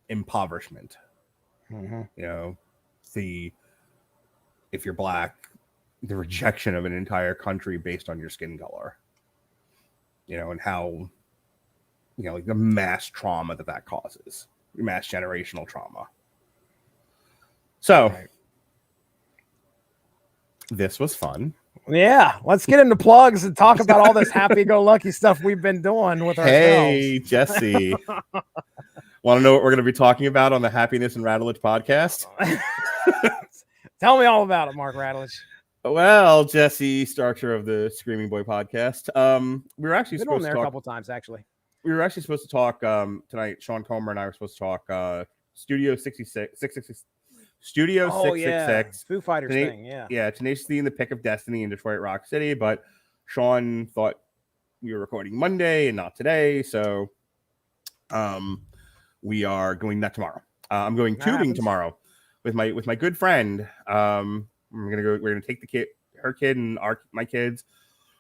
impoverishment. Mm-hmm. If you're black, the rejection of an entire country based on your skin color, and how, like the mass trauma that causes, mass generational trauma. So this was fun. Yeah, let's get into plugs and talk about all this happy-go-lucky stuff we've been doing with ourselves. Hey, Jesse. Want to know what we're going to be talking about on the Happiness and Radulich podcast? Tell me all about it, Mark Radulich. Well, Jesse Starcher of the Screaming Boy podcast. We were actually supposed to talk a couple times, actually. We were actually supposed to talk tonight. Sean Comer and I were supposed to talk Studio 666. Studio 666. Foo Fighters thing, Yeah, Tenacious D in the Pick of Destiny in Detroit Rock City, but Sean thought we were recording Monday and not today, so we are going that tomorrow. I'm going tubing tomorrow with my good friend. We're gonna take her kid and my kids.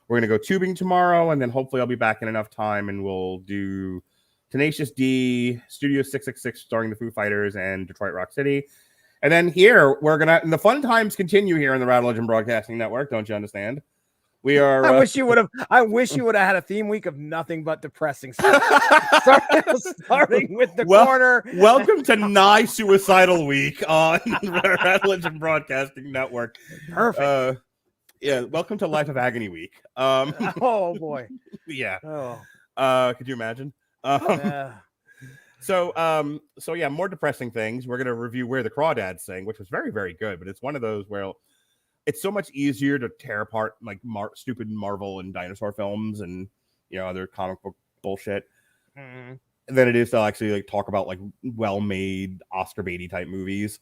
We're gonna go tubing tomorrow, and then hopefully I'll be back in enough time and we'll do Tenacious D, Studio 666 starring the Foo Fighters and Detroit Rock City. And then here and the fun times continue here in the Radulich and Broadcasting Network. Don't you understand? We are. I wish you would have had a theme week of nothing but depressing stuff. starting with the corner. Welcome to Nigh Suicidal Week on the Radulich and Broadcasting Network. Perfect. Welcome to Life of Agony Week. Oh boy. Yeah. Oh. Could you imagine? Um, so yeah, more depressing things. We're gonna review Where the Crawdads Sing, which was very, very good, but it's one of those where it's so much easier to tear apart like stupid Marvel and dinosaur films and other comic book bullshit than it is to actually like talk about like well-made Oscar baity type movies.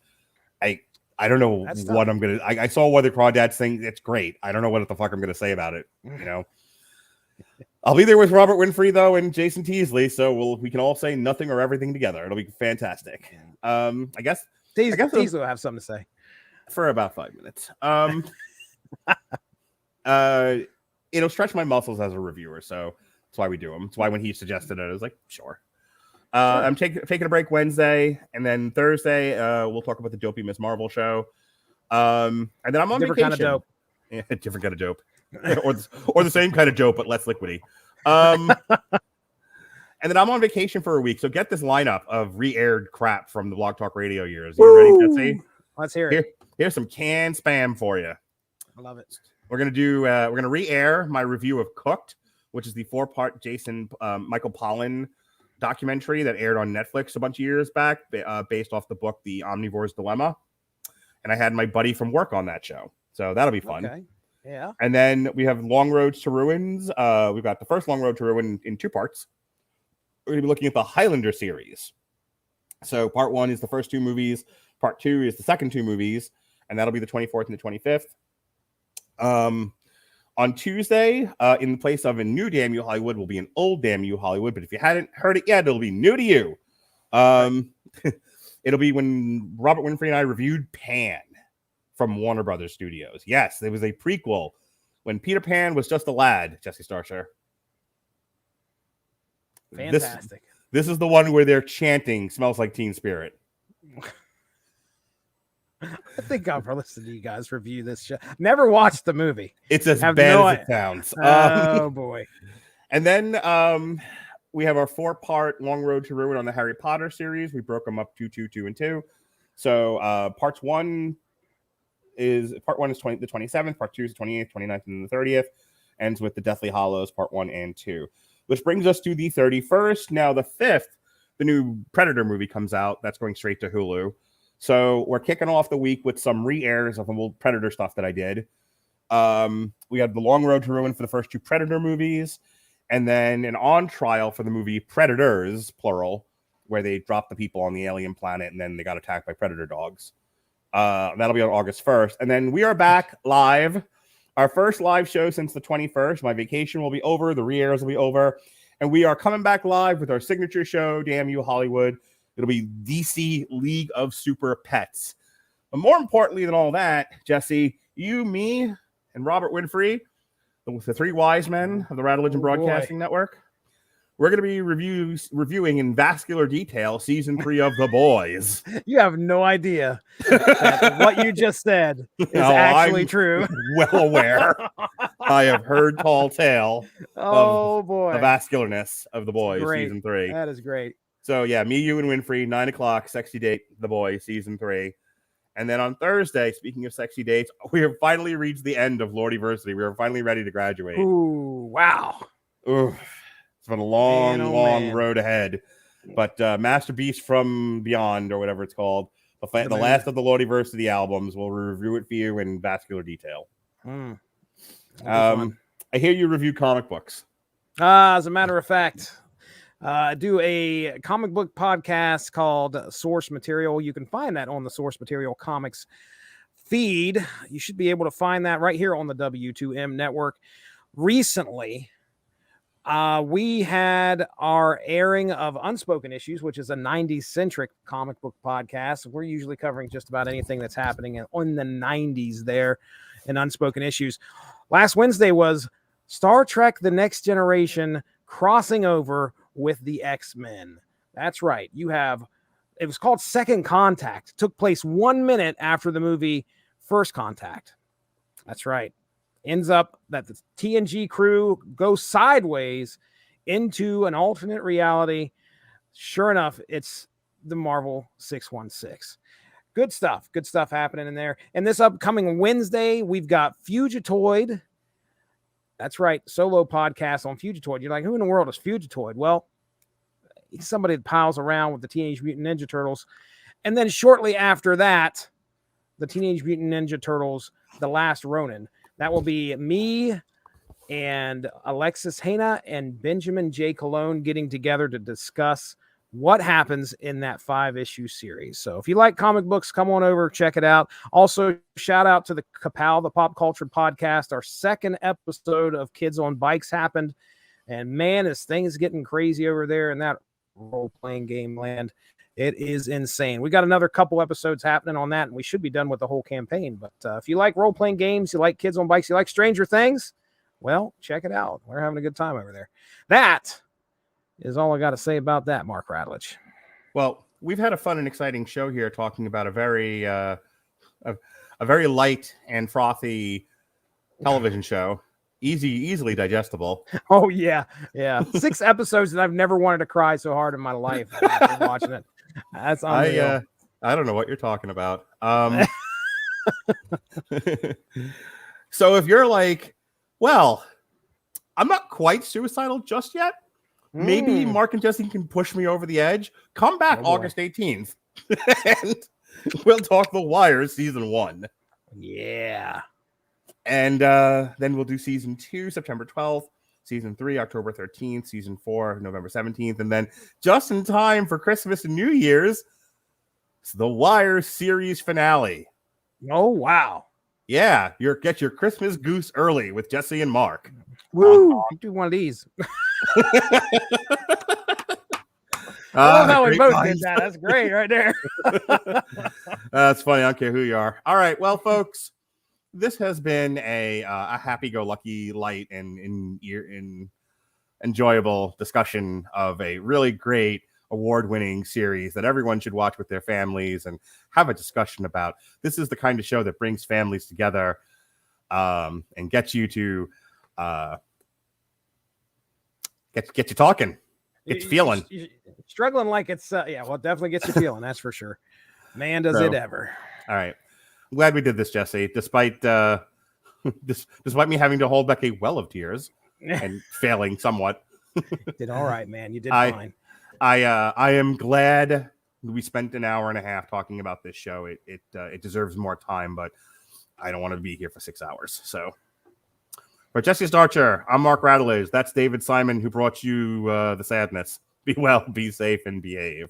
I don't know what I'm gonna. I saw Where the Crawdads Sing. It's great. I don't know what the fuck I'm gonna say about it. I'll be there with Robert Winfrey though and Jason Teasley, so we can all say nothing or everything together. It'll be fantastic. I guess Teasley will have something to say for about 5 minutes. It'll stretch my muscles as a reviewer, so that's why we do them. That's why when he suggested it, I was like, sure. I'm taking a break Wednesday, and then Thursday we'll talk about the Dopey Miss Marvel show. And then I'm on different vacation. Kind of dope. Yeah, different kind of dope. or the same kind of dope, but less liquidy. And then I'm on vacation for a week. So get this lineup of re-aired crap from the Blog Talk Radio years. You ready, Jesse? Let's hear it. Here's some canned spam for you. I love it. We're gonna re-air my review of Cooked, which is the 4-part Michael Pollan documentary that aired on Netflix a bunch of years back, based off the book The Omnivore's Dilemma. And I had my buddy from work on that show, so that'll be fun. Okay. Yeah. And then we have Long Roads to Ruins. We've got the first Long Road to Ruin in 2 parts. We're going to be looking at the Highlander series. So part 1 is the first 2 movies. Part 2 is the second 2 movies. And that'll be the 24th and the 25th. On Tuesday, in place of a new Damn You Hollywood, will be an old Damn You Hollywood. But if you hadn't heard it yet, it'll be new to you. It'll be when Robert Winfrey and I reviewed Pan from Warner Brothers Studios. Yes, there was a prequel when Peter Pan was just a lad, Jesse Starcher. Fantastic. This is the one where they're chanting "Smells Like Teen Spirit." I think I've listened to you guys review this show. Never watched the movie. It's as bad as it sounds. Oh boy. And then we have our 4-part Long Road to Ruin on the Harry Potter series. We broke them up 2, 2, 2, and 2. So part 1 is the 27th, part 2 is the 28th, 29th, and the 30th. Ends with the Deathly Hallows, part 1 and 2. Which brings us to the 31st. Now the 5th, the new Predator movie comes out. That's going straight to Hulu. So we're kicking off the week with some re-airs of the old Predator stuff that I did. We had the Long Road to Ruin for the first 2 Predator movies. And then an on-trial for the movie Predators, plural, where they dropped the people on the alien planet and then they got attacked by predator dogs. That'll be on August 1st. And then we are back live. Our first live show since the 21st. My vacation will be over. The re-airs will be over. And we are coming back live with our signature show, Damn You Hollywood. It'll be DC League of Super Pets. But more importantly than all that, Jesse, you, me, and Robert Winfrey, the 3 wise men of the Radulich and Broadcasting Network, we're going to be reviewing in vascular detail season 3 of The Boys. You have no idea that what you just said is actually true. Well aware. I have heard tall tale of the vascularness of The Boys season 3. That is great. So yeah, me, you, and Winfrey, 9 o'clock, sexy date, The Boys season 3. And then on Thursday, speaking of sexy dates, we have finally reached the end of Lordiversity. We are finally ready to graduate. Ooh, wow. Ooh. It's been a long road ahead. But Master Beast from Beyond, or whatever it's called, the last of the Lordiversity albums, we'll review it for you in vascular detail. I hear you review comic books. As a matter of fact, I do a comic book podcast called Source Material. You can find that on the Source Material Comics feed. You should be able to find that right here on the W2M network. Recently, we had our airing of Unspoken Issues, which is a 90s-centric comic book podcast. We're usually covering just about anything that's happening in the 90s there in Unspoken Issues. Last Wednesday was Star Trek The Next Generation crossing over with the X-Men. That's right. It was called Second Contact. It took place 1 minute after the movie First Contact. That's right. Ends up that the TNG crew goes sideways into an alternate reality. Sure enough, it's the Marvel 616. Good stuff happening in there. And this upcoming Wednesday, we've got Fugitoid. That's right, solo podcast on Fugitoid. You're like, who in the world is Fugitoid? Well, he's somebody that piles around with the Teenage Mutant Ninja Turtles. And then shortly after that, the Teenage Mutant Ninja Turtles, The Last Ronin. That will be me and Alexis Hana and Benjamin J. Colon getting together to discuss what happens in that 5-issue series. So if you like comic books, come on over, check it out. Also, shout out to the Kapow, the Pop Culture Podcast. Our second episode of Kids on Bikes happened. And man, is things getting crazy over there in that role-playing game land. It is insane. We got another couple episodes happening on that, and we should be done with the whole campaign. But if you like role-playing games, you like Kids on Bikes, you like Stranger Things, well, check it out. We're having a good time over there. That is all I got to say about that, Mark Radulich. Well, we've had a fun and exciting show here talking about a very light and frothy television show. Easily digestible. Oh, yeah. 6 episodes that I've never wanted to cry so hard in my life after watching it. That's unreal. I don't know what you're talking about. So if you're like, well, I'm not quite suicidal just yet. Maybe Mark and Jesse can push me over the edge. Come back August 18th, and we'll talk The Wire season 1. Yeah. And then we'll do season 2, September 12th, season 3, October 13th, season 4, November 17th. And then just in time for Christmas and New Year's, it's The Wire series finale. Oh, wow. Yeah, get your Christmas goose early with Jesse and Mark. Woo! Do one of these. I love how we both did that. That's great right there. That's funny. I don't care who you are. All right. Well, folks, this has been a happy-go-lucky, light, and enjoyable discussion of a really great award-winning series that everyone should watch with their families and have a discussion about. This is the kind of show that brings families together and gets you to get you talking, get you feeling. Struggling like it's well, it definitely gets you feeling. That's for sure. Man, does it ever. All right. I'm glad we did this, Jesse, despite despite me having to hold back a well of tears and failing somewhat. Did all right, man. You did fine. I am glad we spent an hour and a half talking about this show. It deserves more time, but I don't want to be here for 6 hours. So for Jesse Starcher, I'm Mark Radulich. That's David Simon, who brought you the sadness. Be well, be safe, and behave.